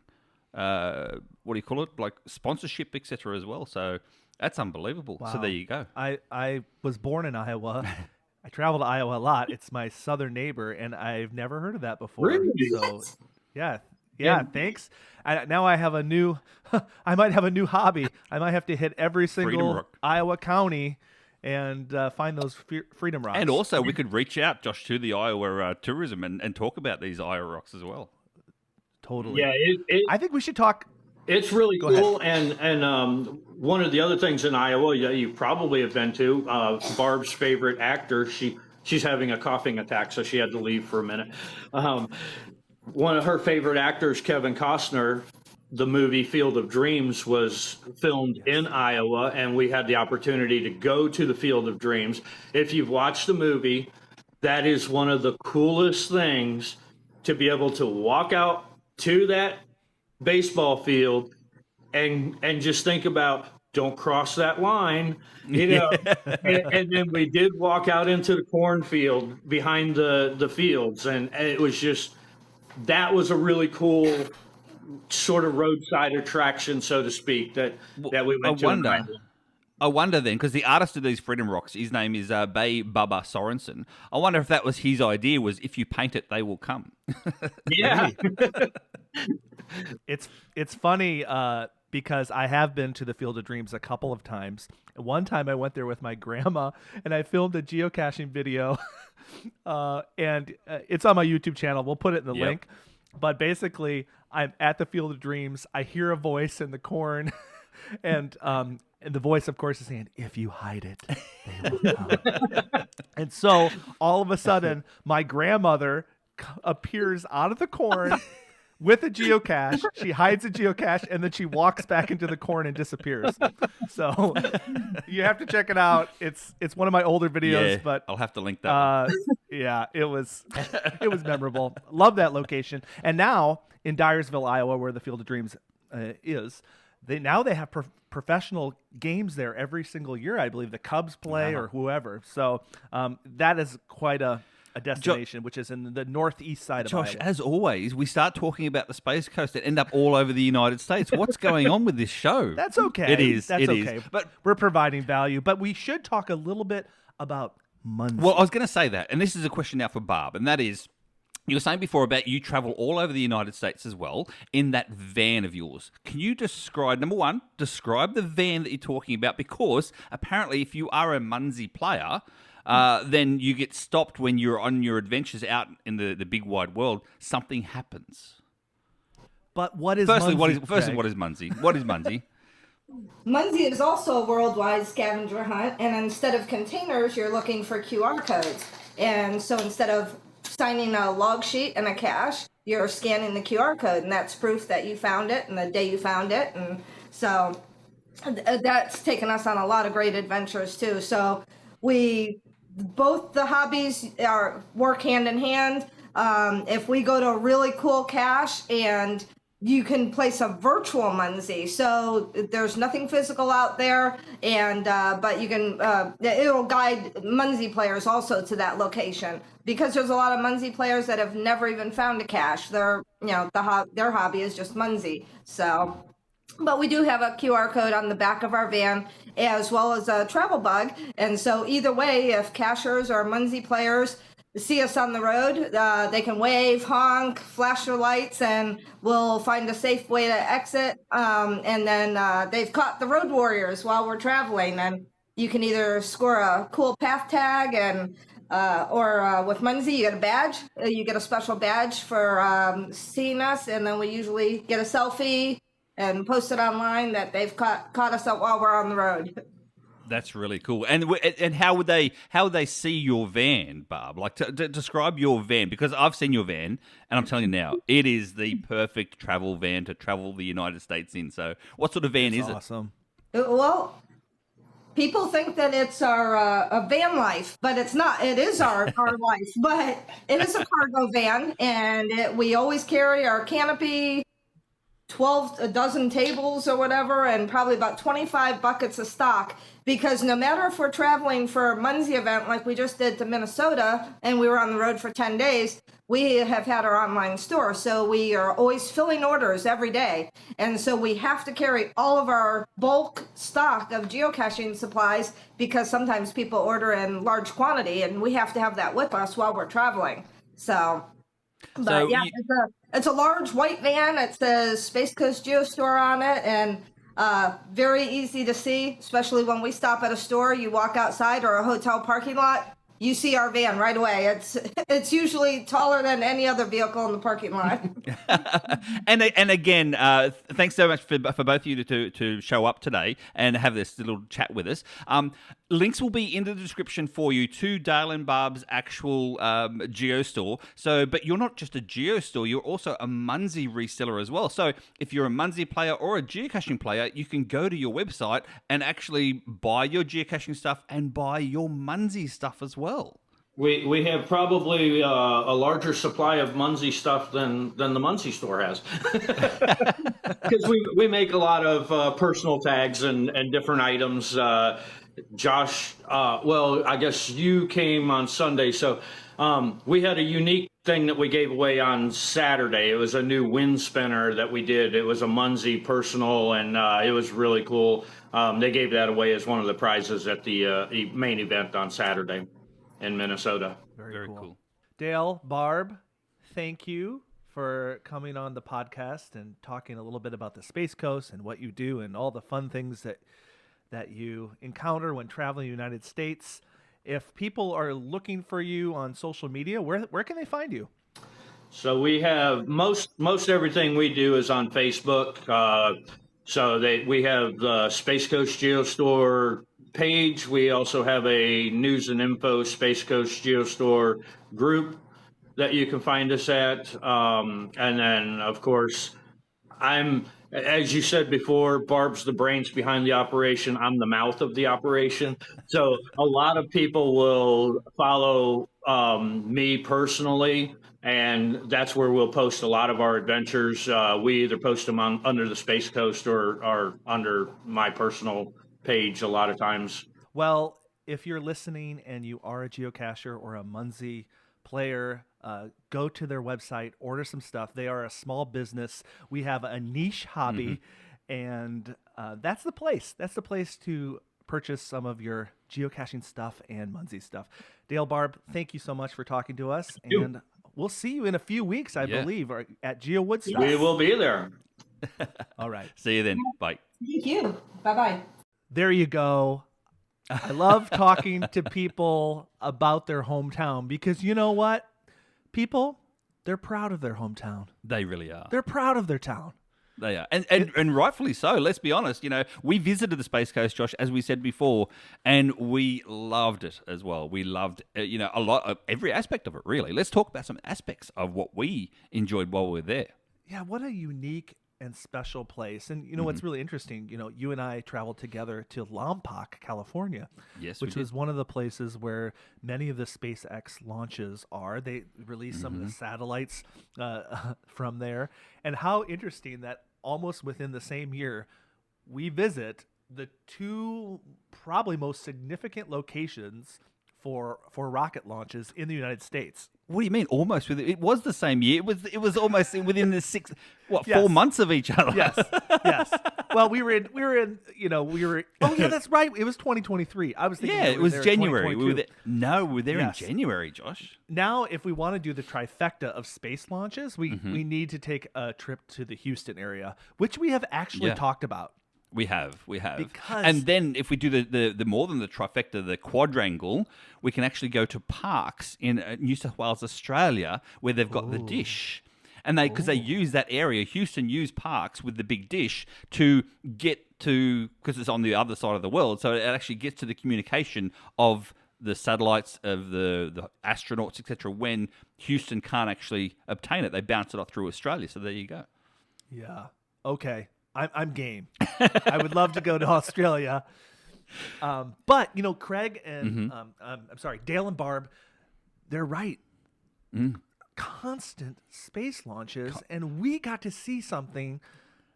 S2: what do you call it? Like sponsorship, etc. as well. So that's unbelievable.
S1: Wow.
S2: So there you go.
S1: I was born in Iowa. I travel to Iowa a lot. It's my southern neighbor, and I've never heard of that before.
S4: Really?
S1: So, yeah, thanks. Now I have a new, I might have a new hobby. I might have to hit every single Iowa county and find those Freedom Rocks.
S2: And also, we could reach out, Josh, to the Iowa tourism and talk about these Iowa rocks as well.
S1: Totally.
S4: Yeah,
S1: I think we should talk.
S4: It's really cool, and one of the other things in Iowa you probably have been to, Barb's favorite actor, she's having a coughing attack, so she had to leave for a minute. One of her favorite actors, Kevin Costner, the movie Field of Dreams was filmed in Iowa, and we had the opportunity to go to the Field of Dreams. If you've watched the movie, that is one of the coolest things, to be able to walk out to that baseball field and just think about, don't cross that line, and then we did walk out into the cornfield behind the fields, and it was just, that was a really cool sort of roadside attraction, so to speak, that we went to.
S2: I wonder then, because the artist of these Freedom Rocks, his name is Bay Bubba Sorensen. I wonder if that was his idea, was if you paint it, they will come.
S4: Yeah.
S1: It's funny because I have been to the Field of Dreams a couple of times. One time I went there with my grandma, and I filmed a geocaching video, and it's on my YouTube channel. We'll put it in the link. But basically, I'm at the Field of Dreams. I hear a voice in the corn, and the voice, of course, is saying, "If you hide it, they will come." And so all of a sudden, my grandmother appears out of the corn with a geocache. She hides a geocache, and then she walks back into the corn and disappears. So you have to check it out. It's one of my older videos, but
S2: I'll have to link that.
S1: Yeah, it was memorable. Love that location. And now in Dyersville, Iowa, where the Field of Dreams is, they have professional games there every single year. I believe the Cubs play or whoever. So that is quite a destination, which is in the northeast side of
S2: Josh,
S1: Iowa.
S2: as always, we start talking about the Space Coast and end up all over the United States. What's going on with this show?
S1: That's okay.
S2: It is.
S1: That's
S2: it
S1: okay.
S2: is.
S1: But we're providing value. But we should talk a little bit about munzee.
S2: Well, I was going to say that, and this is a question now for Barb, and that is, you were saying before about you travel all over the United States as well in that van of yours. Can you describe, number one, describe the van that you're talking about? Because apparently if you are a munzee player, then you get stopped when you're on your adventures out in the big wide world. Something happens.
S1: But what is
S2: Firstly,
S1: munzee?
S2: What is munzee? What is munzee?
S3: Munzee is also a worldwide scavenger hunt, and instead of containers, you're looking for QR codes. And so instead of signing a log sheet and a cache, you're scanning the QR code, and that's proof that you found it and the day you found it. And so that's taken us on a lot of great adventures too. So both the hobbies work hand in hand. If we go to a really cool cache, and you can place a virtual munzee, so there's nothing physical out there, and but you can it'll guide munzee players also to that location, because there's a lot of munzee players that have never even found a cache. Their hobby is just munzee. So, but we do have a QR code on the back of our van, as well as a travel bug, and so either way, if cachers or munzee players see us on the road, they can wave, honk, flash their lights, and we'll find a safe way to exit. And then they've caught the road warriors while we're traveling, and you can either score a cool path tag, and or with munzee you get a badge. You get a special badge for seeing us, and then we usually get a selfie and post it online that they've caught us up while we're on the road.
S2: That's really cool. And how would they see your van, Barb? Like, to describe your van, because I've seen your van, and I'm telling you now, it is the perfect travel van to travel the United States in. So, what sort of van is it?
S1: Awesome.
S3: Well, people think that it's our a van life, but it's not. It is our life, but it is a cargo van, and we always carry our canopy, a dozen tables or whatever, and probably about 25 buckets of stock, because no matter if we're traveling for a munzee event like we just did to Minnesota and we were on the road for 10 days, we have had our online store, so we are always filling orders every day, and so we have to carry all of our bulk stock of geocaching supplies, because sometimes people order in large quantity and we have to have that with us while we're traveling. But yeah, it's a large white van. It says SpaceCoast Geostore on it, and very easy to see, especially when we stop at a store. You walk outside or a hotel parking lot, you see our van right away. It's usually taller than any other vehicle in the parking lot.
S2: and again, thanks so much for both of you to show up today and have this little chat with us. Links will be in the description for you to Dale and Barb's actual Geostore. So, but you're not just a Geostore, you're also a munzee reseller as well. So if you're a munzee player or a geocaching player, you can go to your website and actually buy your geocaching stuff and buy your munzee stuff as well.
S4: We have probably a larger supply of munzee stuff than the munzee store has, because we make a lot of personal tags and different items. Josh, well, I guess you came on Sunday, so we had a unique thing that we gave away on Saturday. It was a new wind spinner that we did. It was a munzee personal, and it was really cool. They gave that away as one of the prizes at the main event on Saturday in Minnesota.
S2: Very cool.
S1: Dale, Barb, thank you for coming on the podcast and talking a little bit about the Space Coast and what you do and all the fun things that you encounter when traveling the United States. If people are looking for you on social media, where can they find you?
S4: So we have most everything we do is on Facebook. We have the SpaceCoast Geostore page. We also have a news and info SpaceCoast Geostore group that you can find us at. And then, of course, as you said before, Barb's the brains behind the operation. I'm the mouth of the operation. So a lot of people will follow me personally, and that's where we'll post a lot of our adventures. We either post them under the Space Coast or under my personal page a lot of times.
S1: Well, if you're listening and you are a geocacher or a munzee player, go to their website, order some stuff. They are a small business. We have a niche hobby, and that's the place. That's the place to purchase some of your geocaching stuff and munzee stuff. Dale, Barb, thank you so much for talking to us, and we'll see you in a few weeks, I believe, at Geo Woodstock.
S4: We will be there.
S1: All right.
S2: See you then. Bye.
S3: Thank you. Bye-bye.
S1: There you go. I love talking to people about their hometown, because you know what? People, they're proud of their hometown.
S2: They really are.
S1: They're proud of their town.
S2: They are. And rightfully so. Let's be honest. We visited the Space Coast, Josh, as we said before, and we loved it as well. We loved, a lot of every aspect of it, really. Let's talk about some aspects of what we enjoyed while we were there.
S1: Yeah, what a unique and special place. And what's really interesting, you and I traveled together to Lompoc, California.
S2: Yes,
S1: which was one of the places where many of the SpaceX launches are. They released some of the satellites from there. And how interesting that almost within the same year, we visit the two probably most significant locations for rocket launches in the United States.
S2: What do you mean? Almost with it? It was the same year. It was almost within the 4
S1: Yes.
S2: months of each other.
S1: Yes. Well, we were in. Oh yeah, that's right. It was 2023. I was thinking.
S2: Yeah, it was January. We were there.
S1: 2022.
S2: No, we were there
S1: Yes.
S2: in January, Josh.
S1: Now, if we want to do the trifecta of space launches, we need to take a trip to the Houston area, which we have actually
S2: Yeah.
S1: talked about.
S2: We have.
S1: Because-
S2: And then if we do the more than the trifecta, the quadrangle, we can actually go to parks in New South Wales, Australia, where they've got the dish. And because they use that area, Houston use parks with the big dish to get to, because it's on the other side of the world, so it actually gets to the communication of the satellites, of the astronauts, etc. When Houston can't actually obtain it, they bounce it off through Australia. So there you go.
S1: Yeah. Okay. I'm game. I would love to go to Australia. But, Craig and, I'm sorry, Dale and Barb, they're right. Constant space launches. And we got to see something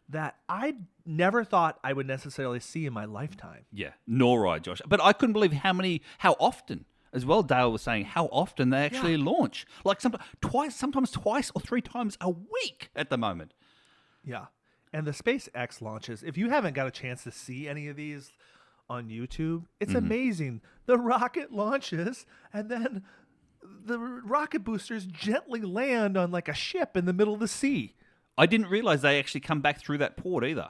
S1: that I never thought I would necessarily see in my lifetime.
S2: Yeah, nor I, Josh. But I couldn't believe how often, as well, Dale was saying, how often they actually launch. Like sometimes twice or 3 times a week at the moment.
S1: Yeah. And the SpaceX launches, if you haven't got a chance to see any of these on YouTube, it's amazing. The rocket launches, and then the rocket boosters gently land on like a ship in the middle of the sea.
S2: I didn't realize they actually come back through that port either.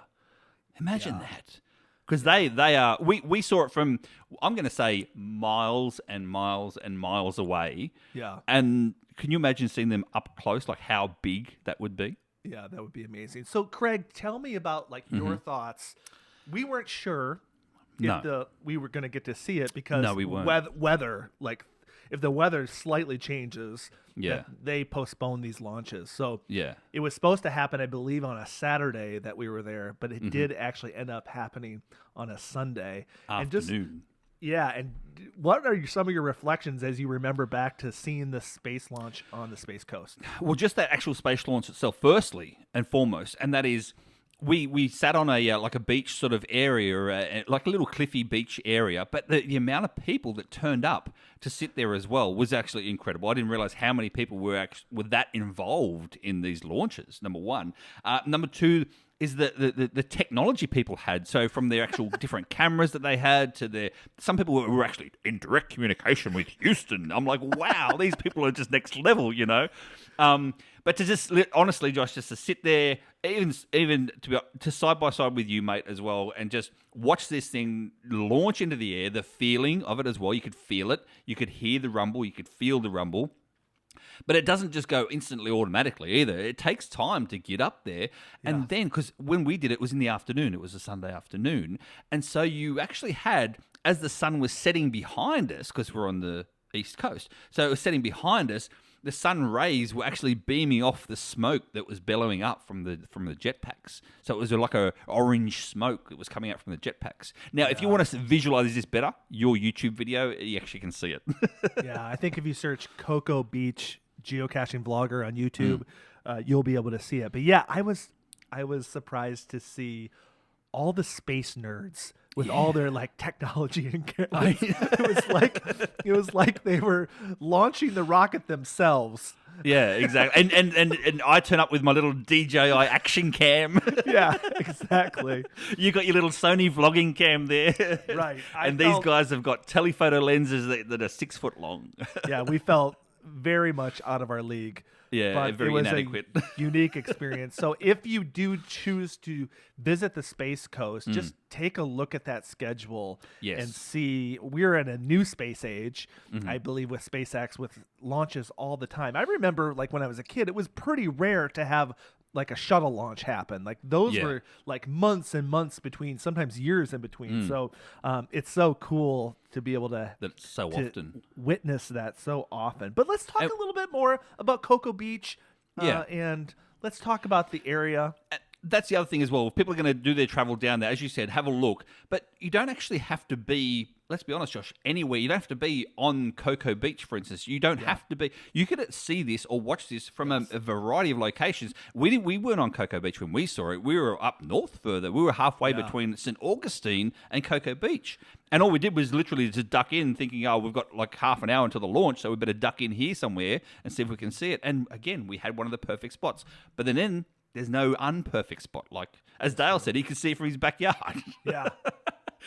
S2: Imagine that. Because they are, we saw it from, I'm going to say, miles and miles and miles away.
S1: Yeah.
S2: And can you imagine seeing them up close, like how big that would be?
S1: Yeah, that would be amazing. So, Craig, tell me about like your thoughts. We weren't sure if we were going to get to see it because
S2: No, we weren't.
S1: weather, like if the weather slightly changes,
S2: Yeah.
S1: they postpone these launches. So
S2: Yeah.
S1: it was supposed to happen, I believe, on a Saturday that we were there, but it did actually end up happening on a Sunday.
S2: Afternoon.
S1: And what are some of your reflections as you remember back to seeing the space launch on the Space Coast?
S2: Well, just that actual space launch itself, firstly and foremost, and that is, we sat on a like a beach sort of area, like a little cliffy beach area, but the amount of people that turned up to sit there as well was actually incredible. I didn't realize how many people were that involved in these launches. Number one, number two is the technology people had. So from their actual different cameras that they had to some people were actually in direct communication with Houston. I'm like, wow, these people are just next level, But to just honestly, Josh, just to sit there, even to side by side with you, mate, as well, and just watch this thing launch into the air, the feeling of it as well. You could feel it. You could hear the rumble. You could feel the rumble. But it doesn't just go instantly automatically either. It takes time to get up there. And then, because when we did it, it was in the afternoon. It was a Sunday afternoon. And so you actually had, as the sun was setting behind us, because we're on the East Coast, so it was setting behind us, the sun rays were actually beaming off the smoke that was bellowing up from the jetpacks. So it was like a orange smoke that was coming out from the jetpacks. Now, if you want to visualize this better, your YouTube video, you actually can see it.
S1: Yeah, I think if you search Cocoa Beach Geocaching Vlogger on YouTube, you'll be able to see it. But yeah, I was surprised to see all the space nerds with all their like technology and it was like they were launching the rocket themselves.
S2: Yeah, exactly. And I turn up with my little DJI action cam.
S1: Yeah, exactly.
S2: You got your little Sony vlogging cam there.
S1: Right.
S2: And these guys have got telephoto lenses that are 6 foot long.
S1: Yeah, we felt very much out of our league.
S2: Yeah,
S1: but
S2: very
S1: it was
S2: inadequate.
S1: a unique experience. So if you do choose to visit the Space Coast, just take a look at that schedule and see. We're in a new space age, I believe, with SpaceX, with launches all the time. I remember, like when I was a kid, it was pretty rare to have like a shuttle launch happen. Like those
S2: Yeah.
S1: were like months and months between, sometimes years in between. So it's so cool to be able to
S2: That's so
S1: to
S2: often.
S1: witness that so often. But let's talk a little bit more about Cocoa Beach.
S2: Yeah.
S1: And let's talk about the area.
S2: That's the other thing as well. If people are going to do their travel down there, as you said, have a look. But you don't actually have to be, let's be honest, Josh, anywhere. You don't have to be on Cocoa Beach, for instance. You don't have to be. You could see this or watch this from a variety of locations. We weren't on Cocoa Beach when we saw it. We were up north further. We were halfway between St. Augustine and Cocoa Beach. And all we did was literally just duck in thinking, oh, we've got like half an hour until the launch, so we better duck in here somewhere and see if we can see it. And again, we had one of the perfect spots. But then there's no unperfect spot. Like, as Dale said, he could see it from his backyard.
S1: Yeah.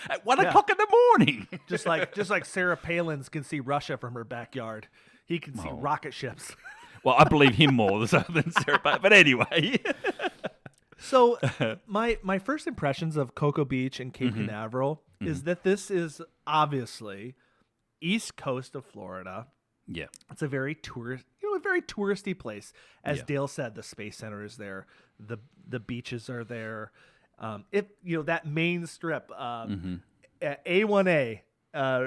S2: At 1 o'clock in the morning.
S1: just like Sarah Palin's can see Russia from her backyard. He can see rocket ships.
S2: Well, I believe him more so than Sarah. But anyway.
S1: So my first impressions of Cocoa Beach and Cape Canaveral is that this is obviously east coast of Florida.
S2: Yeah.
S1: It's a very touristy place. As Dale said, the Space Center is there. The beaches are there. That main strip, A1A.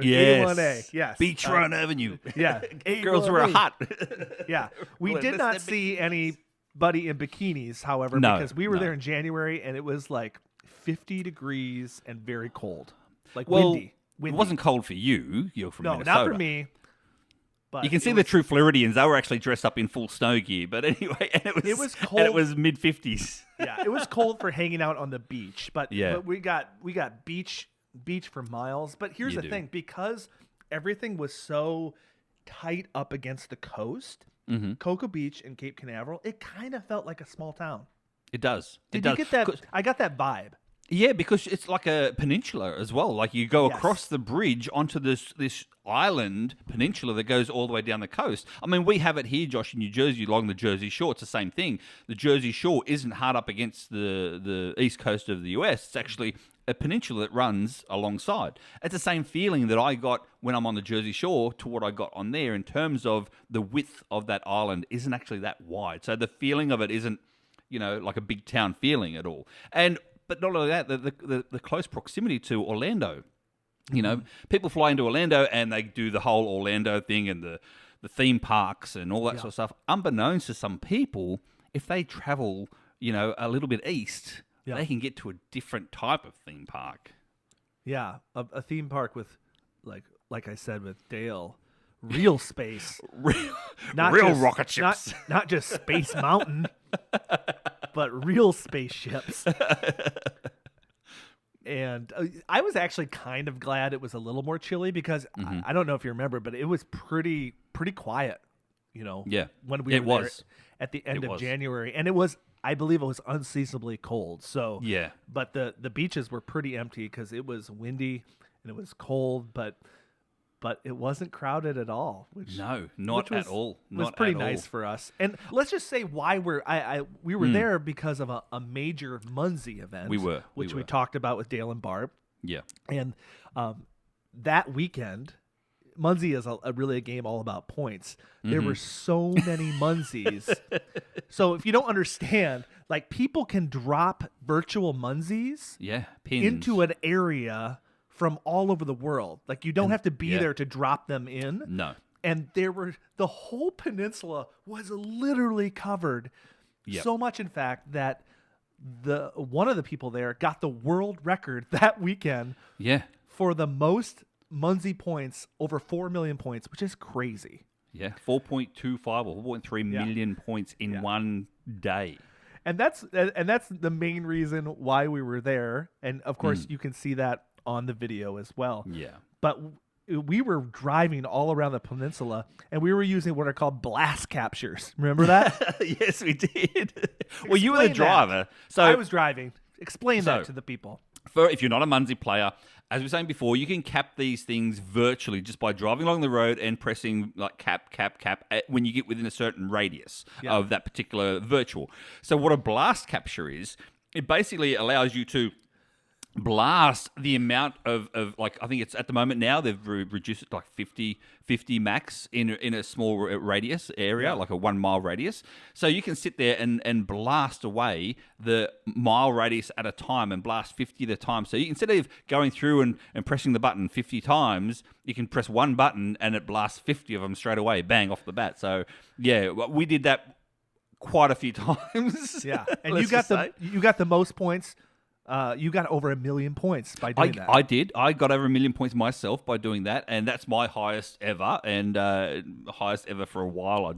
S2: Yes.
S1: A1A, yes.
S2: Beachfront Avenue.
S1: Yeah.
S2: Girls were hot.
S1: Yeah. We
S2: Well,
S1: did
S2: let's-
S1: not
S2: let me-
S1: see anybody in bikinis, however,
S2: No,
S1: because we were
S2: no.
S1: there in January and it was like 50 degrees and very cold. Like
S2: Well,
S1: windy.
S2: it wasn't cold for you. You're from
S1: No,
S2: Minnesota.
S1: not for me. But
S2: You can see
S1: it
S2: the
S1: was-
S2: true Floridians. They were actually dressed up in full snow gear. But anyway, and it was
S1: It was
S2: And it
S1: cold.
S2: was mid-50s.
S1: Yeah, it was cold for hanging out on the beach, but
S2: Yeah.
S1: but we got beach for miles. But here's
S2: You
S1: the
S2: do.
S1: thing, because everything was so tight up against the coast, Cocoa Beach and Cape Canaveral, it kind of felt like a small town.
S2: It does.
S1: Did
S2: it
S1: you
S2: does.
S1: get that?
S2: 'Cause-
S1: I got that vibe.
S2: Yeah, because it's like a peninsula as well. Like you go
S1: Yes.
S2: across the bridge onto this island peninsula that goes all the way down the coast. I mean, we have it here, Josh, in New Jersey, along the Jersey Shore. It's the same thing. The Jersey Shore isn't hard up against the east coast of the US. It's actually a peninsula that runs alongside. It's the same feeling that I got when I'm on the Jersey Shore to what I got on there in terms of the width of that island isn't actually that wide. So the feeling of it isn't, like a big town feeling at all. But not only that, the close proximity to Orlando. People fly into Orlando and they do the whole Orlando thing and the theme parks and all that sort of stuff. Unbeknownst to some people, if they travel, a little bit east, they can get to a different type of theme park.
S1: Yeah, a theme park with, like I said with Dale, real space,
S2: Real
S1: just,
S2: rocket ships.
S1: not just Space Mountain, but real spaceships. And I was actually kind of glad it was a little more chilly because I don't know if you remember, but it was pretty quiet.
S2: Yeah,
S1: when we
S2: it
S1: were there
S2: was.
S1: at the end
S2: It
S1: of
S2: was.
S1: January, and it was. I believe it was unseasonably cold. So
S2: Yeah.
S1: but the beaches were pretty empty because it was windy and it was cold, but it wasn't crowded at all. Which
S2: No, not
S1: which
S2: at all.
S1: was
S2: Not
S1: pretty
S2: at
S1: nice
S2: all.
S1: for us. And let's just say why we were there because of a major munzee event.
S2: We were.
S1: which we talked about with Dale and Barb.
S2: Yeah.
S1: And that weekend, munzee is really a game all about points. There were so many munzees. So if you don't understand, like people can drop virtual munzees
S2: Yeah, pins.
S1: into an area from all over the world. Like you don't have to be
S2: yeah.
S1: there to drop them in.
S2: No.
S1: And the whole peninsula was literally covered.
S2: Yep.
S1: So much, in fact, that one of the people there got the world record that weekend
S2: Yeah.
S1: for the most munzee points, over 4 million points, which is crazy.
S2: Yeah. 4.25 or 4.3 million points in one day.
S1: And that's the main reason why we were there. And of course, you can see that on the video as well.
S2: Yeah.
S1: But we were driving all around the peninsula, and we were using what are called blast captures. Remember that?
S2: Yes, we did. Well, you were the
S1: Explain that.
S2: driver. So
S1: I was driving. Explain that
S2: So-
S1: to the people.
S2: if you're not a munzee player, as we were saying before, you can cap these things virtually just by driving along the road and pressing like cap when you get within a certain radius of that particular virtual. So what a blast capture is, it basically allows you to blast the amount of like, I think it's at the moment now they've reduced it to like 50 max in a small radius area, like a 1 mile radius. So you can sit there and blast away the mile radius at a time and blast 50 at a time. So you, instead of going through and pressing the button 50 times, you can press one button and it blasts 50 of them straight away, bang, off the bat. So yeah, we did that quite a few times.
S1: Yeah, and you got the most points. You got over 1 million points by doing that.
S2: I did. I got over 1 million points myself by doing that, and that's my highest ever, and highest ever for a while.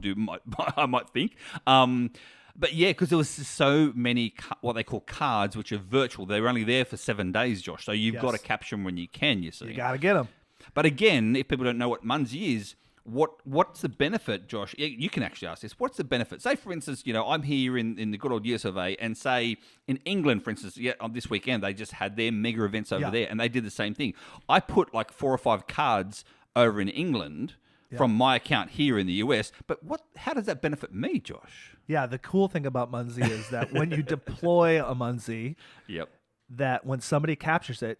S2: I might think. But yeah, because there was so many what they call cards, which are virtual. They were only there for 7 days, Josh. So you've got to capture them when you can. You see,
S1: you got to get them.
S2: But again, if people don't know what munzee is, what's the benefit, Josh? You can actually ask this. What's the benefit? Say, for instance, I'm here in the good old US of A, and say in England, for instance, on this weekend, they just had their mega events over there, and they did the same thing. I put like 4 or 5 cards over in England from my account here in the US, but how does that benefit me, Josh?
S1: Yeah, the cool thing about munzee is that when you deploy a munzee, that when somebody captures it,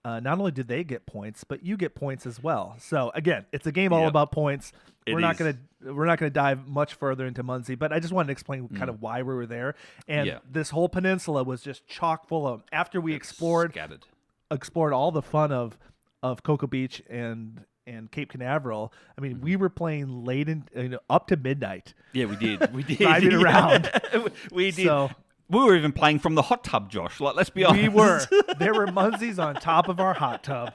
S1: not only did they get points, but you get points as well. So again, it's a game all about points. We're not gonna dive much further into munzee, but I just wanted to explain kind of why we were there. And this whole peninsula was just chock full of. After we explored all the fun of Cocoa Beach and Cape Canaveral. I mean, we were playing late up to midnight.
S2: Yeah, we did. We did
S1: driving around.
S2: We did.
S1: So,
S2: we were even playing from the hot tub, Josh. Like, let's be honest.
S1: We were. There were munzees on top of our hot tub.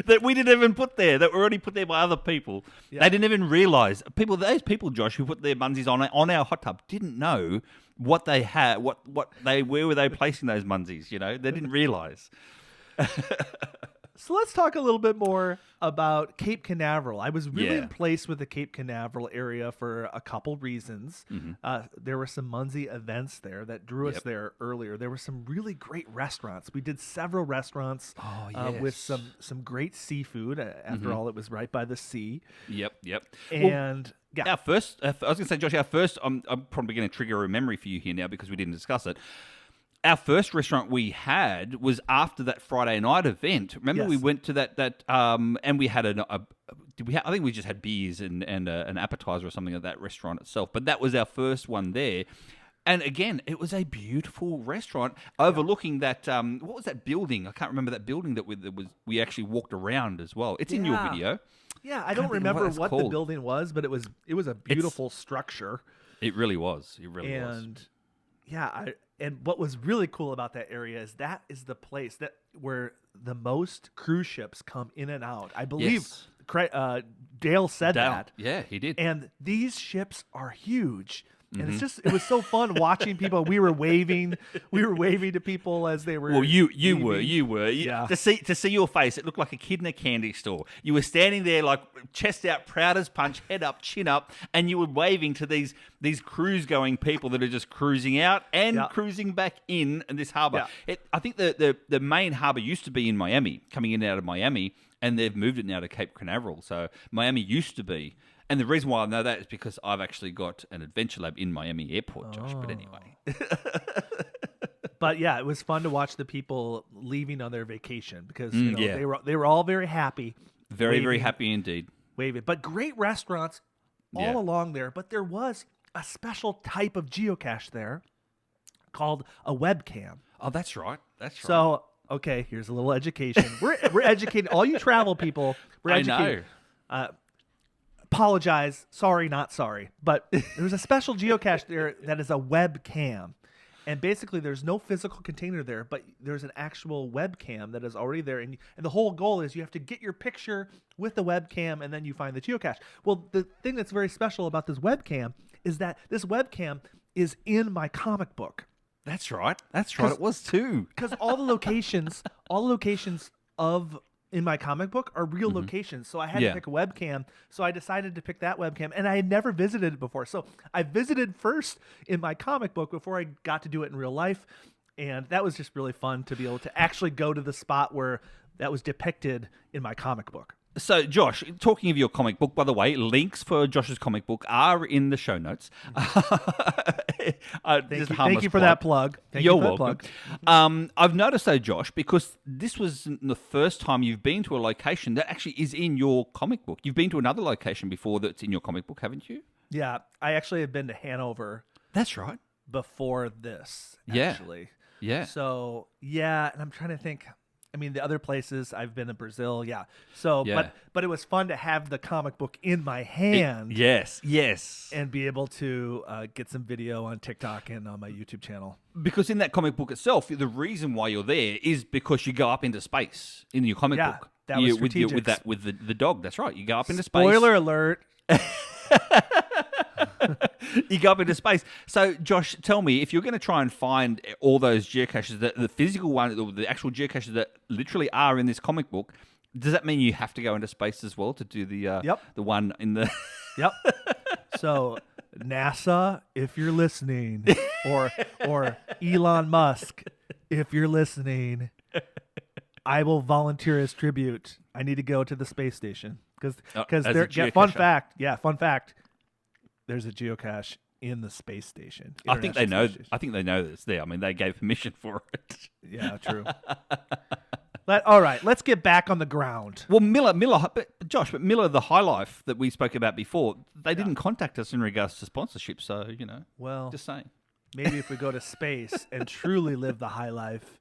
S2: That we didn't even put there, that were already put there by other people. Yeah. They didn't even realize. Those people, Josh, who put their munzees on our hot tub didn't know what they had, where were they placing those munzees, They didn't realize.
S1: So let's talk a little bit more about Cape Canaveral. I was really impressed with the Cape Canaveral area for a couple reasons. There were some munzee events there that drew us there earlier. There were some really great restaurants. We did several restaurants with some great seafood. After all, it was right by the sea.
S2: Yep.
S1: And
S2: our first, I was going to say, Josh, I'm probably going to trigger a memory for you here now because we didn't discuss it. Our first restaurant we had was after that Friday night event. Remember, we went to that, and we had I think we just had beers and an appetizer or something at that restaurant itself. But that was our first one there. And again, it was a beautiful restaurant overlooking that. What was that building? I can't remember that building that we actually walked around as well. It's in your video.
S1: Yeah, I don't remember what the building was, but it was a beautiful structure.
S2: It really was. It really was.
S1: And yeah, and what was really cool about that area is that is the place where the most cruise ships come in and out. I believe Dale said that.
S2: Yeah, he did.
S1: And these ships are huge. And it was so fun watching people. We were waving to people as they were.
S2: Well, you were.
S1: Yeah.
S2: To see your face, it looked like a kid in a candy store. You were standing there like chest out, proud as punch, head up, chin up, and you were waving to these cruise going people that are just cruising out and cruising back in this harbour. Yeah. I think the main harbour used to be in Miami, coming in and out of Miami, and they've moved it now to Cape Canaveral. So Miami used to be. And the reason why I know that is because I've actually got an adventure lab in Miami Airport, Josh. But anyway.
S1: But yeah, it was fun to watch the people leaving on their vacation because they were all very happy.
S2: Very happy indeed.
S1: Waving. But great restaurants all along there. But there was a special type of geocache there called a webcam.
S2: Oh, that's right.
S1: So, okay, here's a little education. We're educating all you travel people. We're educating. I know. Apologize. Sorry, not sorry. But there's a special geocache there that is a webcam. And basically, there's no physical container there, but there's an actual webcam that is already there. And the whole goal is you have to get your picture with the webcam, and then you find the geocache. Well, the thing that's very special about this webcam is that this webcam is in my comic book.
S2: That's right. It was too.
S1: Because all the locations in my comic book are real locations. So I had to pick a webcam. So I decided to pick that webcam, and I had never visited it before. So I visited first in my comic book before I got to do it in real life. And that was just really fun to be able to actually go to the spot where that was depicted in my comic book.
S2: So, Josh, talking of your comic book, by the way, links for Josh's comic book are in the show notes.
S1: Thank you for that plug.
S2: You're welcome. I've noticed, though, Josh, because this was the first time you've been to a location that actually is in your comic book. You've been to another location before that's in your comic book, haven't you?
S1: Yeah, I actually have been to Hanover.
S2: That's right.
S1: Before this, actually.
S2: Yeah.
S1: So, yeah, and I'm trying to think. I mean, the other places I've been in Brazil, yeah. So, but it was fun to have the comic book in my hand.
S2: Yes.
S1: And be able to get some video on TikTok and on my YouTube channel.
S2: Because in that comic book itself, the reason why you're there is because you go up into space in your comic book.
S1: That was strategic.
S2: with the dog. That's right. You go up into space.
S1: Spoiler alert.
S2: You go up into space. So, Josh, tell me, if you're going to try and find all those geocaches, the physical one, the actual geocaches that literally are in this comic book, does that mean you have to go into space as well to do the one in the?
S1: Yep. So, NASA, if you're listening, or Elon Musk, if you're listening, I will volunteer as tribute. I need to go to the space station because fun fact. There's a geocache in the space station.
S2: I think they know it's there. I mean, they gave permission for it.
S1: Yeah, true. All right, let's get back on the ground.
S2: Well, Miller, Josh, but Miller, the High Life that we spoke about before, they didn't contact us in regards to sponsorship. So, just saying.
S1: Maybe if we go to space and truly live the high life.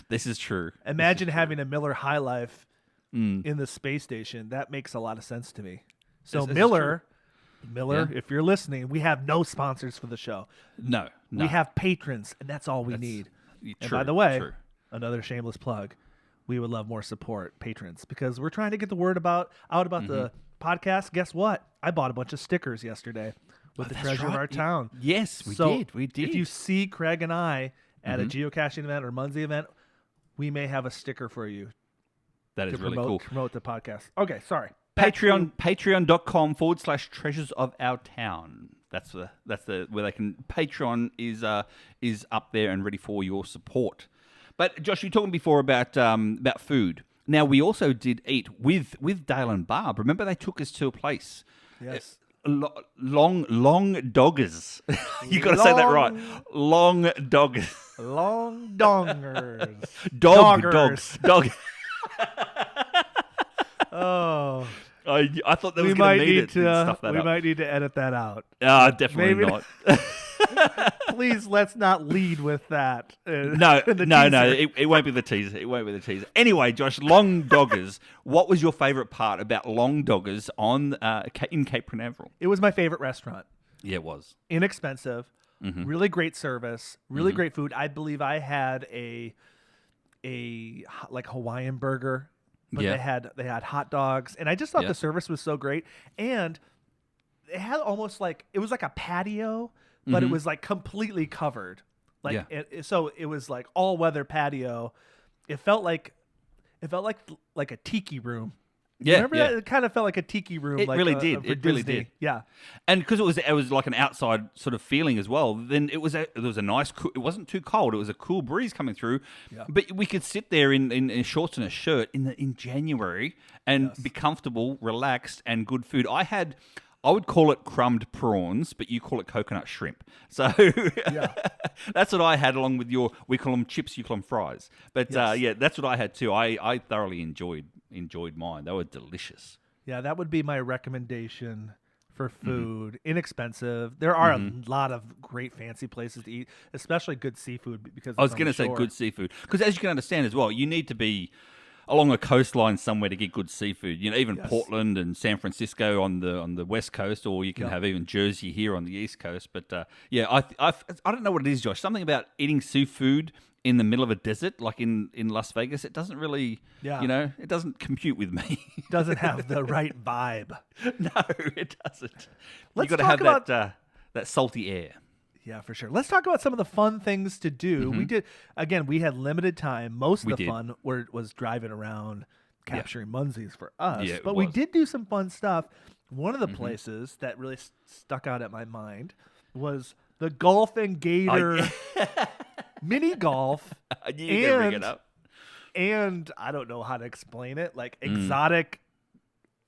S2: This is true.
S1: Imagine having a Miller High Life in the space station. That makes a lot of sense to me. So Miller, if you're listening, we have no sponsors for the show.
S2: No.
S1: We have patrons, and that's all we need. And by the way, another shameless plug, we would love more support, patrons, because we're trying to get the word out about the podcast. Guess what? I bought a bunch of stickers yesterday with the treasure of our town.
S2: Yes, we did.
S1: If you see Craig and I at a geocaching event or munzee event, we may have a sticker for you.
S2: That is really cool.
S1: Promote the podcast. Okay, sorry.
S2: Patreon.com/treasures of our town. That's the where they can. Patreon is up there and ready for your support. But Josh, you were talking before about food. Now we also did eat with Dale and Barb. Remember they took us to a place.
S1: Yes.
S2: Long doggers. You got to say that right. Long doggers.
S1: Long dongers.
S2: Dogs.
S1: Oh.
S2: I thought that was going to need it and stuff that
S1: we
S2: up.
S1: might need to edit that out.
S2: Definitely
S1: Maybe
S2: not.
S1: Please, let's not lead with that.
S2: No. It won't be the teaser. It won't be the teaser. Anyway, Josh, Long Doggers. What was your favourite part about Long Doggers in Cape Canaveral?
S1: It was my favourite restaurant.
S2: Yeah, it was.
S1: Inexpensive, really great service, really great food. I believe I had a like Hawaiian burger. But they had hot dogs, and I just thought the service was so great. And it had almost like it was like a patio, but it was like completely covered. So it was like all weather patio. It felt like a tiki room.
S2: Yeah,
S1: remember that? It kind of felt like a tiki room.
S2: It really did.
S1: It really did. Yeah,
S2: and because it was like an outside sort of feeling as well. Then it was a nice. It wasn't too cold. It was a cool breeze coming through. Yeah. But we could sit there in shorts and a shirt in January and be comfortable, relaxed, and good food. I would call it crumbed prawns, but you call it coconut shrimp. So that's what I had along with we call them chips, you call them fries. But that's what I had too. I thoroughly enjoyed mine. They were delicious.
S1: Yeah, that would be my recommendation for food. Inexpensive. There are a lot of great fancy places to eat, especially good seafood. Because
S2: I was going to say good seafood. Because as you can understand as well, you need to be along a coastline somewhere to get good seafood. Even Portland and San Francisco on the west coast, or you can have even Jersey here on the east coast. But I don't know what it is, Josh. Something about eating seafood in the middle of a desert, like in Las Vegas, it doesn't really, it doesn't compute with me.
S1: It doesn't have the right vibe.
S2: No, it doesn't. You got to have that salty air.
S1: Yeah, for sure. Let's talk about some of the fun things to do. We had limited time. Most of the fun was driving around capturing munzees for us. Yeah, but we did do some fun stuff. One of the places that really stuck out at my mind was the Golf and Gator mini golf.
S2: You can bring it up.
S1: And I don't know how to explain it, like exotic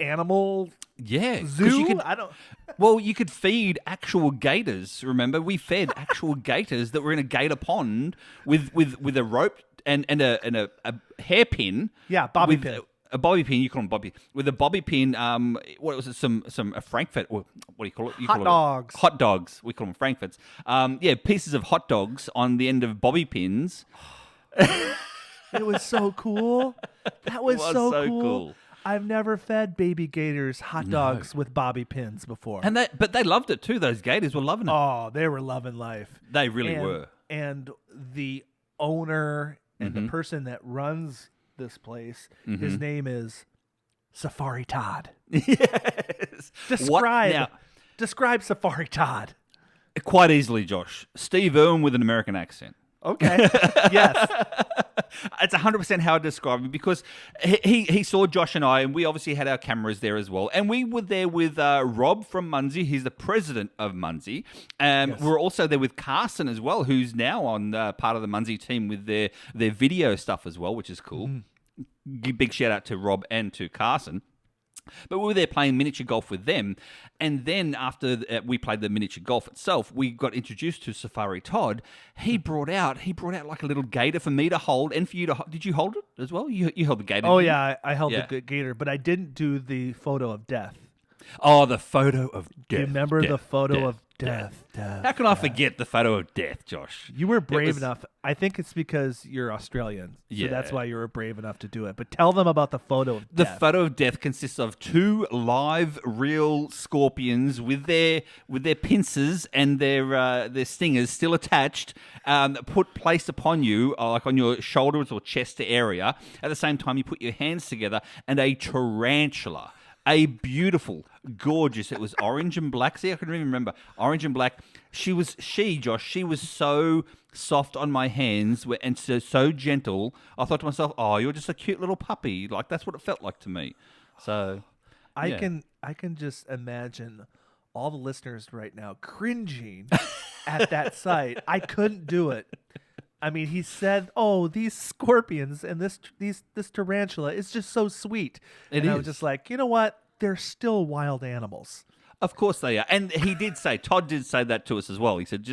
S1: animal
S2: Yeah, 'cause
S1: zoo.
S2: you could,
S1: I don't.
S2: well, you could feed actual gators. Remember, we fed actual gators that were in a gator pond with a rope and a hairpin.
S1: Yeah, bobby
S2: with
S1: pin.
S2: A bobby pin. You call them bobby with a bobby pin. What was it? Some Frankfurt. Or what do you call it? You
S1: Hot
S2: call
S1: dogs.
S2: It hot dogs. We call them Frankfurts. Yeah, pieces of hot dogs on the end of bobby pins.
S1: It was so cool. That was,
S2: was
S1: so
S2: so
S1: cool.
S2: cool.
S1: I've never fed baby gators hot dogs with bobby pins before.
S2: But they loved it too. Those gators were loving it.
S1: Oh, they were loving life.
S2: They really
S1: And-
S2: were.
S1: And the owner and
S2: Mm-hmm.
S1: the person that runs this place, his name is Safari Todd.
S2: Yes.
S1: Describe Safari Todd.
S2: Quite easily, Josh. Steve Irwin with an American accent.
S1: Okay. Yes.
S2: It's 100% how I describe him because he saw Josh and I, and we obviously had our cameras there as well. And we were there with Rob from Munzee. He's the president of Munzee.
S1: Yes.
S2: We're also there with Carson as well, who's now on part of the Munzee team with their video stuff as well, which is cool. Big shout out to Rob and to Carson. But we were there playing miniature golf with them. And then after we played the miniature golf itself, we got introduced to Safari Todd. He brought out like a little gator for me to hold and for you to hold. Did you hold it as well? You held the gator.
S1: Oh,
S2: didn't you?
S1: yeah. I held
S2: Yeah.
S1: the gator, but I didn't do the photo of death.
S2: Oh, the photo of death.
S1: Do you remember the
S2: death,
S1: photo of
S2: death.
S1: death?
S2: How can I forget the photo of death, Josh?
S1: You were brave
S2: was-
S1: enough. I think it's because you're Australian. So that's
S2: Yeah.
S1: why you were brave enough to do it. But tell them about the photo of
S2: The
S1: death.
S2: photo of death consists of 2 live, real scorpions with their pincers and their stingers still attached, placed upon you, like on your shoulders or chest area. At the same time, you put your hands together, and a tarantula. A beautiful, gorgeous. It was orange and black. See, I can even remember orange and black. Josh. She was so soft on my hands and so gentle. I thought to myself, "Oh, you're just a cute little puppy." Like that's what it felt like to me. So,
S1: I
S2: yeah.
S1: can just imagine all the listeners right now cringing at that sight. I couldn't do it. I mean, he said, "Oh, these scorpions and this tarantula is just so sweet."
S2: It
S1: I was
S2: is.
S1: just like, you know what? They're still wild animals.
S2: Of course they are. And Todd did say that to us as well. He said,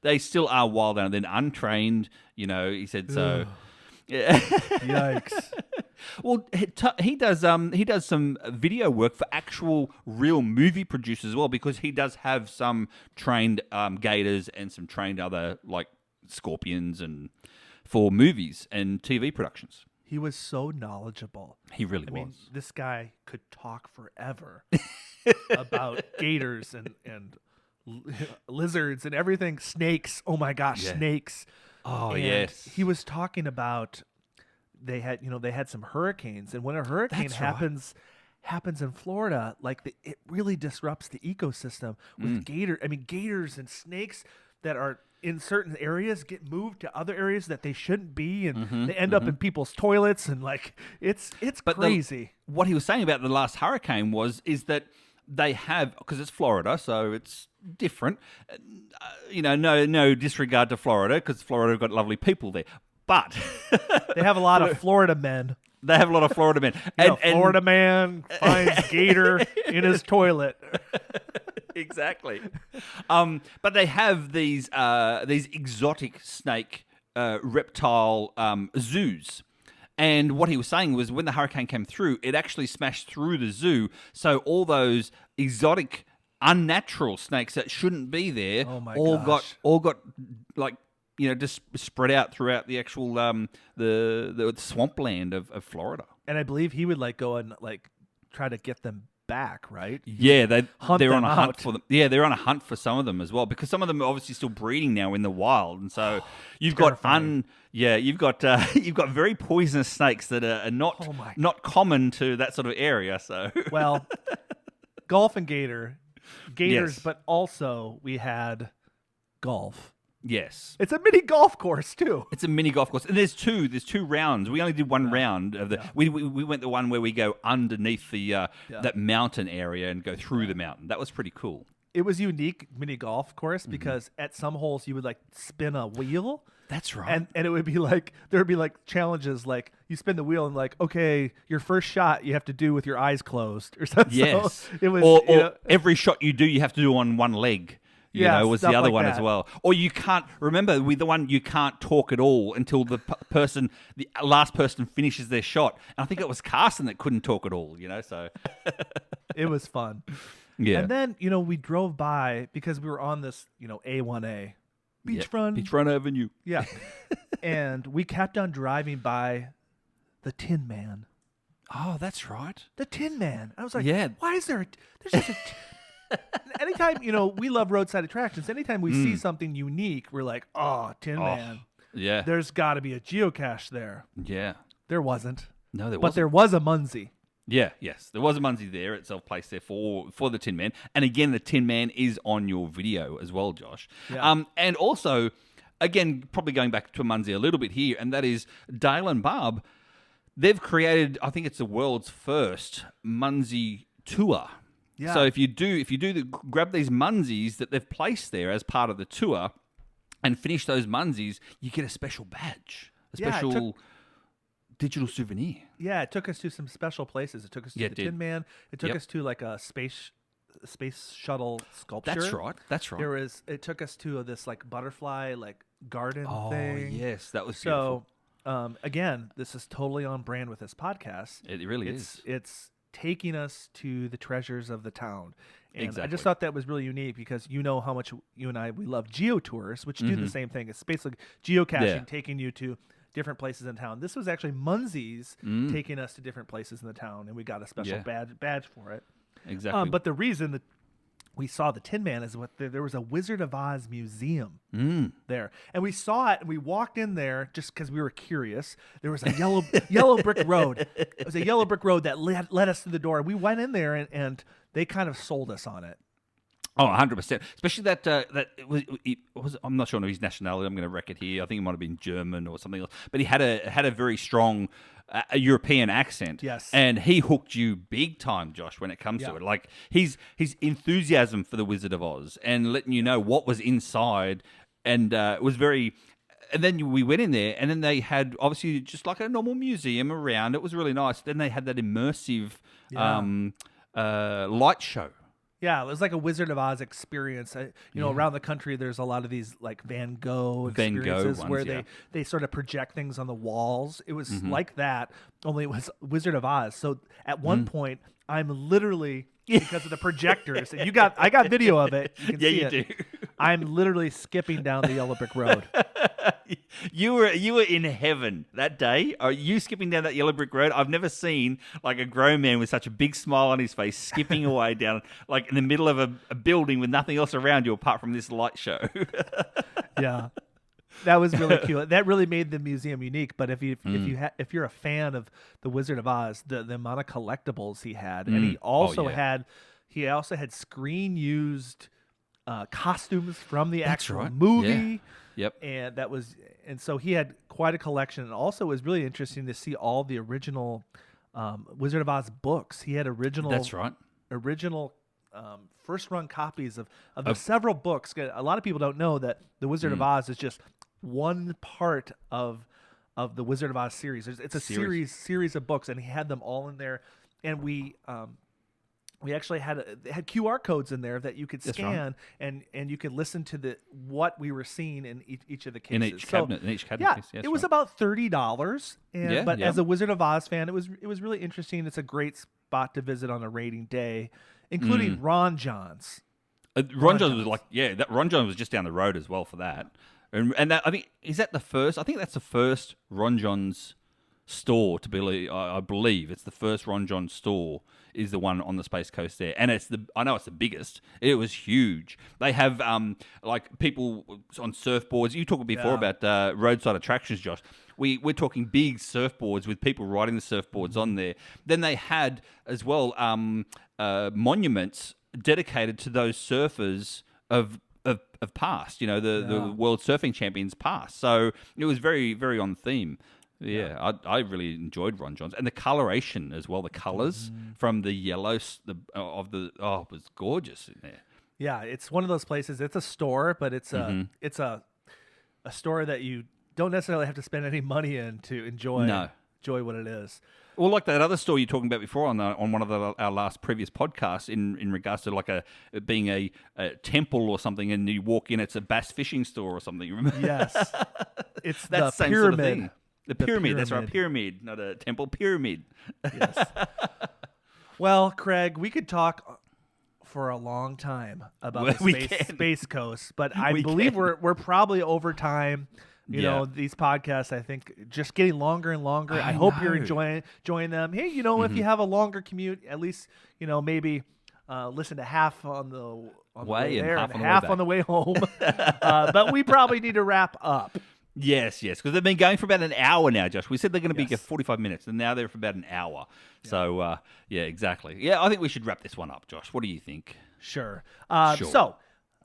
S2: they still are wild and then untrained, he said, so. Yeah.
S1: Yikes!
S2: Well, he does some video work for actual real movie producers as well, because he does have some trained gators and some trained other like scorpions and for movies and TV productions.
S1: He was so knowledgeable.
S2: He really
S1: I
S2: was.
S1: mean, this guy could talk forever about gators and lizards and everything. Snakes. Oh my gosh,
S2: Yeah.
S1: snakes.
S2: Oh,
S1: And
S2: yes.
S1: He was talking about they had some hurricanes, and when a hurricane
S2: That's right.
S1: happens in Florida, like it really disrupts the ecosystem with gators and snakes that are in certain areas get moved to other areas that they shouldn't be, and they end up in people's toilets, and like it's
S2: But
S1: crazy.
S2: What he was saying about the last hurricane is that they have, because it's Florida, so it's different. No disregard to Florida, because Florida got lovely people there, but
S1: They have a lot of Florida men.
S2: they have a lot of Florida men.
S1: Florida man finds gator in his toilet.
S2: Exactly. But they have these exotic snake reptile zoos. And what he was saying was when the hurricane came through, it actually smashed through the zoo. So all those exotic, unnatural snakes that shouldn't be there
S1: Oh my
S2: all
S1: gosh.
S2: got like, just spread out throughout the actual the swampland of Florida.
S1: And I believe he would go and try to get them back, right?
S2: Yeah, they're
S1: them
S2: on a hunt
S1: out.
S2: for them. Yeah, they're on a hunt for some of them as well, because some of them are obviously still breeding now in the wild, and so you've got you've got very poisonous snakes that are not
S1: Oh my-
S2: not common to that sort of area. So
S1: Well, golf and gators,
S2: Yes.
S1: but also we had golf.
S2: yes,
S1: It's a mini golf course too.
S2: it's a mini golf course, and there's two rounds. We only did one round of the.
S1: Yeah.
S2: We went the one where we go underneath the that mountain area and go through the mountain. That was pretty cool.
S1: it was unique mini golf course because at some holes you would like spin a wheel.
S2: That's right.
S1: And it would be like, there would be like challenges like you spin the wheel and like, okay, your first shot you have to do with your eyes closed or something.
S2: Yes.
S1: So it was,
S2: or every shot you do, you have to do on one leg. You
S1: Yeah,
S2: know, was the
S1: stuff
S2: other
S1: like
S2: one
S1: that.
S2: as well. Or you can't, remember with the one, you can't talk at all until the last person finishes their shot. And I think it was Carson that couldn't talk at all, you know, so.
S1: it was fun.
S2: Yeah.
S1: And then, you know, we drove by because we were on this, you know, A1A.
S2: Beachfront Avenue.
S1: Yeah. And we kept on driving by the Tin Man.
S2: Oh, that's right.
S1: The Tin Man. I was like,
S2: Yeah.
S1: why is there there's just anytime, you know, we love roadside attractions. Anytime we see something unique, we're like, oh, Tin Man.
S2: Yeah.
S1: There's got to be a geocache there.
S2: Yeah.
S1: There wasn't.
S2: No, there
S1: But
S2: wasn't.
S1: there was a munzee.
S2: Yeah, yes. There was a munzee there itself placed there for the Tin Man. And again, the Tin Man is on your video as well, Josh.
S1: Yeah.
S2: And also, again, probably going back to a munzee a little bit here, and that is Dale and Barb. They've created, I think it's the world's first munzee tour.
S1: Yeah.
S2: So if you grab these munzees that they've placed there as part of the tour and finish those munzees, you get a special badge, a
S1: Yeah, it
S2: special digital souvenir.
S1: Yeah, it took us to some special places. It took us to
S2: Yeah,
S1: the
S2: it did.
S1: Tin Man. It took
S2: Yep.
S1: us to like a space shuttle sculpture.
S2: That's right. That's right.
S1: It took us to this like butterfly like garden
S2: Oh,
S1: thing.
S2: yes, that was beautiful.
S1: So again, this is totally on brand with this podcast.
S2: It really is.
S1: It's taking us to the treasures of the town. And I
S2: Exactly.
S1: just thought that was really unique because you know how much you and I we love geotours, which do the same thing. It's basically geocaching,
S2: Yeah.
S1: taking you to different places in town. This was actually munzees taking us to different places in the town, and we got a special
S2: Yeah.
S1: badge for it.
S2: Exactly.
S1: But the reason that we saw the Tin Man is there was a Wizard of Oz museum there, and we saw it, and we walked in there just because we were curious. There was a yellow brick road. It was a yellow brick road that led us to the door. We went in there, and they kind of sold us on it.
S2: Oh, 100%. Especially that it was I'm not sure of his nationality. I'm going to wreck it here. I think it might have been German or something else. But he had a very strong a European accent.
S1: Yes.
S2: And he hooked you big time, Josh, when it comes to
S1: Yeah.
S2: it. Like his enthusiasm for the Wizard of Oz and letting you know what was inside, and it was very. And then we went in there, and then they had obviously just like a normal museum around. It was really nice. Then they had that immersive light show.
S1: Yeah, it was like a Wizard of Oz experience. Around the country, there's a lot of these like Van Gogh
S2: Van Gogh
S1: experiences
S2: ones,
S1: where
S2: yeah.
S1: they sort of project things on the walls. It was like that, only it was Wizard of Oz. So at one point, I'm literally because of the projectors, and I got video of it. You can see
S2: you
S1: it.
S2: do.
S1: I'm literally skipping down the yellow brick road.
S2: You were in heaven that day. Are you skipping down that yellow brick road? I've never seen like a grown man with such a big smile on his face skipping away down like in the middle of a building with nothing else around you apart from this light show.
S1: Yeah. That was really cute. That really made the museum unique. But if you're a fan of the Wizard of Oz, the amount of collectibles he had, and he also had screen used costumes from the actual movie.
S2: Yeah. Yep.
S1: And so he had quite a collection. And also, it was really interesting to see all the original Wizard of Oz books. He had original.
S2: That's right.
S1: Original first run copies of the several books. A lot of people don't know that the Wizard of Oz is just one part of the Wizard of Oz series. It's a series of books, and he had them all in there. And we actually had QR codes in there that you could scan, and you could listen to what we were seeing in each of the cases.
S2: In each cabinet case.
S1: Yeah, it was about $30. But as a Wizard of Oz fan, it was really interesting. It's a great spot to visit on a rating day, including Ron John's.
S2: Ron John's was Ron John's was just down the road as well for that. And that, I think, is that the first? I think that's the first Ron John's store to be. I believe it's the first Ron John's store is the one on the Space Coast there, and I know it's the biggest. It was huge. They have like people on surfboards. You talked before about roadside attractions, Josh. We're talking big surfboards with people riding the surfboards on there. Then they had as well monuments dedicated to those surfers of past, the world surfing champions past. So it was very, very on theme. Yeah, I really enjoyed Ron John's, and the coloration as well. The colors from the yellow it was gorgeous in there.
S1: Yeah, it's one of those places. It's a store, but it's a store that you don't necessarily have to spend any money in to enjoy what it is.
S2: Well, like that other store you're talking about before on one of our last previous podcasts in regards to like being a temple or something, and you walk in, it's a bass fishing store or something. Remember?
S1: Yes, it's
S2: That's
S1: the
S2: same
S1: pyramid.
S2: Sort of thing. The pyramid. That's right, pyramid, not a temple. Pyramid.
S1: Yes. Well, Craig, we could talk for a long time about the Space Coast, but I believe we're probably over time. You know, these podcasts, I think, just getting longer and longer. I hope you're enjoying them. Hey, if you have a longer commute, at least, maybe listen to half on the way there and half on the way home. But we probably need to wrap up.
S2: Yes, because they've been going for about an hour now, Josh. We said they're going to be 45 minutes, and now they're for about an hour. Yeah. So, exactly. Yeah, I think we should wrap this one up, Josh. What do you think?
S1: Sure. So,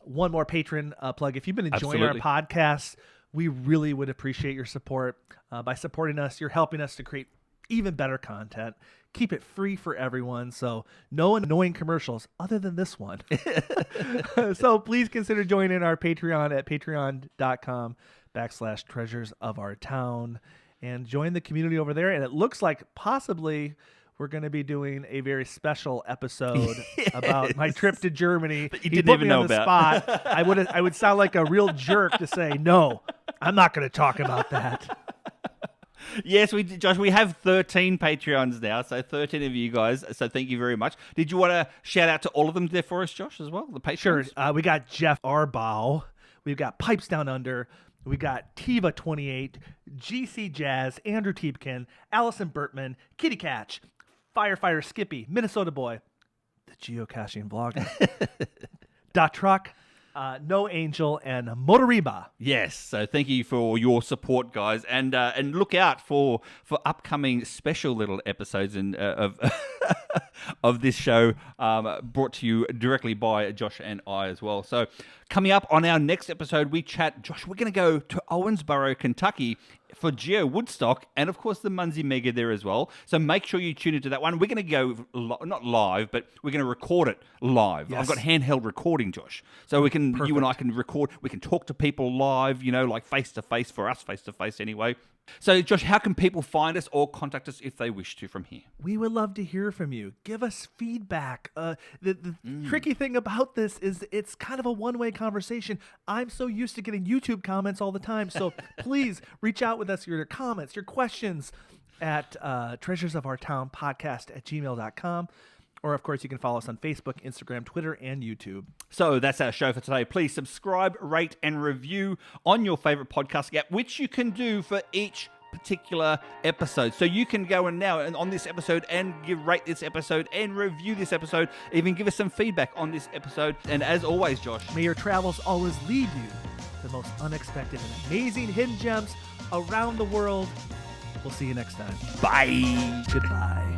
S1: one more patron plug. If you've been enjoying our podcasts, we really would appreciate your support. By supporting us, you're helping us to create even better content. Keep it free for everyone, so no annoying commercials other than this one. So please consider joining our Patreon at patreon.com/treasures of our town and join the community over there. And it looks like possibly we're going to be doing a very special episode about my trip to Germany.
S2: That you didn't even know about.
S1: Spot. I would sound like a real jerk to say, no, I'm not going to talk about that.
S2: Yes, Josh, we have 13 Patreons now, so 13 of you guys, so thank you very much. Did you want to shout out to all of them there for us, Josh, as well, the Patreons?
S1: Sure. We got Jeff Arbaugh. We've got Pipes Down Under. We got Tiva28, GC Jazz, Andrew Tiepkin, Allison Bertman, Kitty Catch, Firefighter Skippy, Minnesota Boy, the Geocaching Vlogger, Da Truck, No Angel, and Motoriba.
S2: Yes, so thank you for your support, guys, and look out for upcoming special little episodes of this show brought to you directly by Josh and I as well. So coming up on our next episode, we chat, Josh, we're going to go to Owensboro, Kentucky for Geo Woodstock, and of course the Munzee Mega there as well. So make sure you tune into that one. We're going to go not live, but we're going to record it live. Yes. I've got handheld recording, Josh, so we can you and I can record. We can talk to people live, like face to face for us, face to face anyway. So, Josh, how can people find us or contact us if they wish to from here?
S1: We would love to hear from you. Give us feedback. The tricky thing about this is it's kind of a one-way conversation. I'm so used to getting YouTube comments all the time. So please reach out with us, your comments, your questions at treasuresofourtownpodcast@gmail.com. Or, of course, you can follow us on Facebook, Instagram, Twitter, and YouTube.
S2: So that's our show for today. Please subscribe, rate, and review on your favorite podcast app, which you can do for each particular episode. So you can go in now and on this episode and rate this episode and review this episode, even give us some feedback on this episode. And as always, Josh,
S1: may your travels always lead you to the most unexpected and amazing hidden gems around the world. We'll see you next time.
S2: Bye.
S1: Goodbye.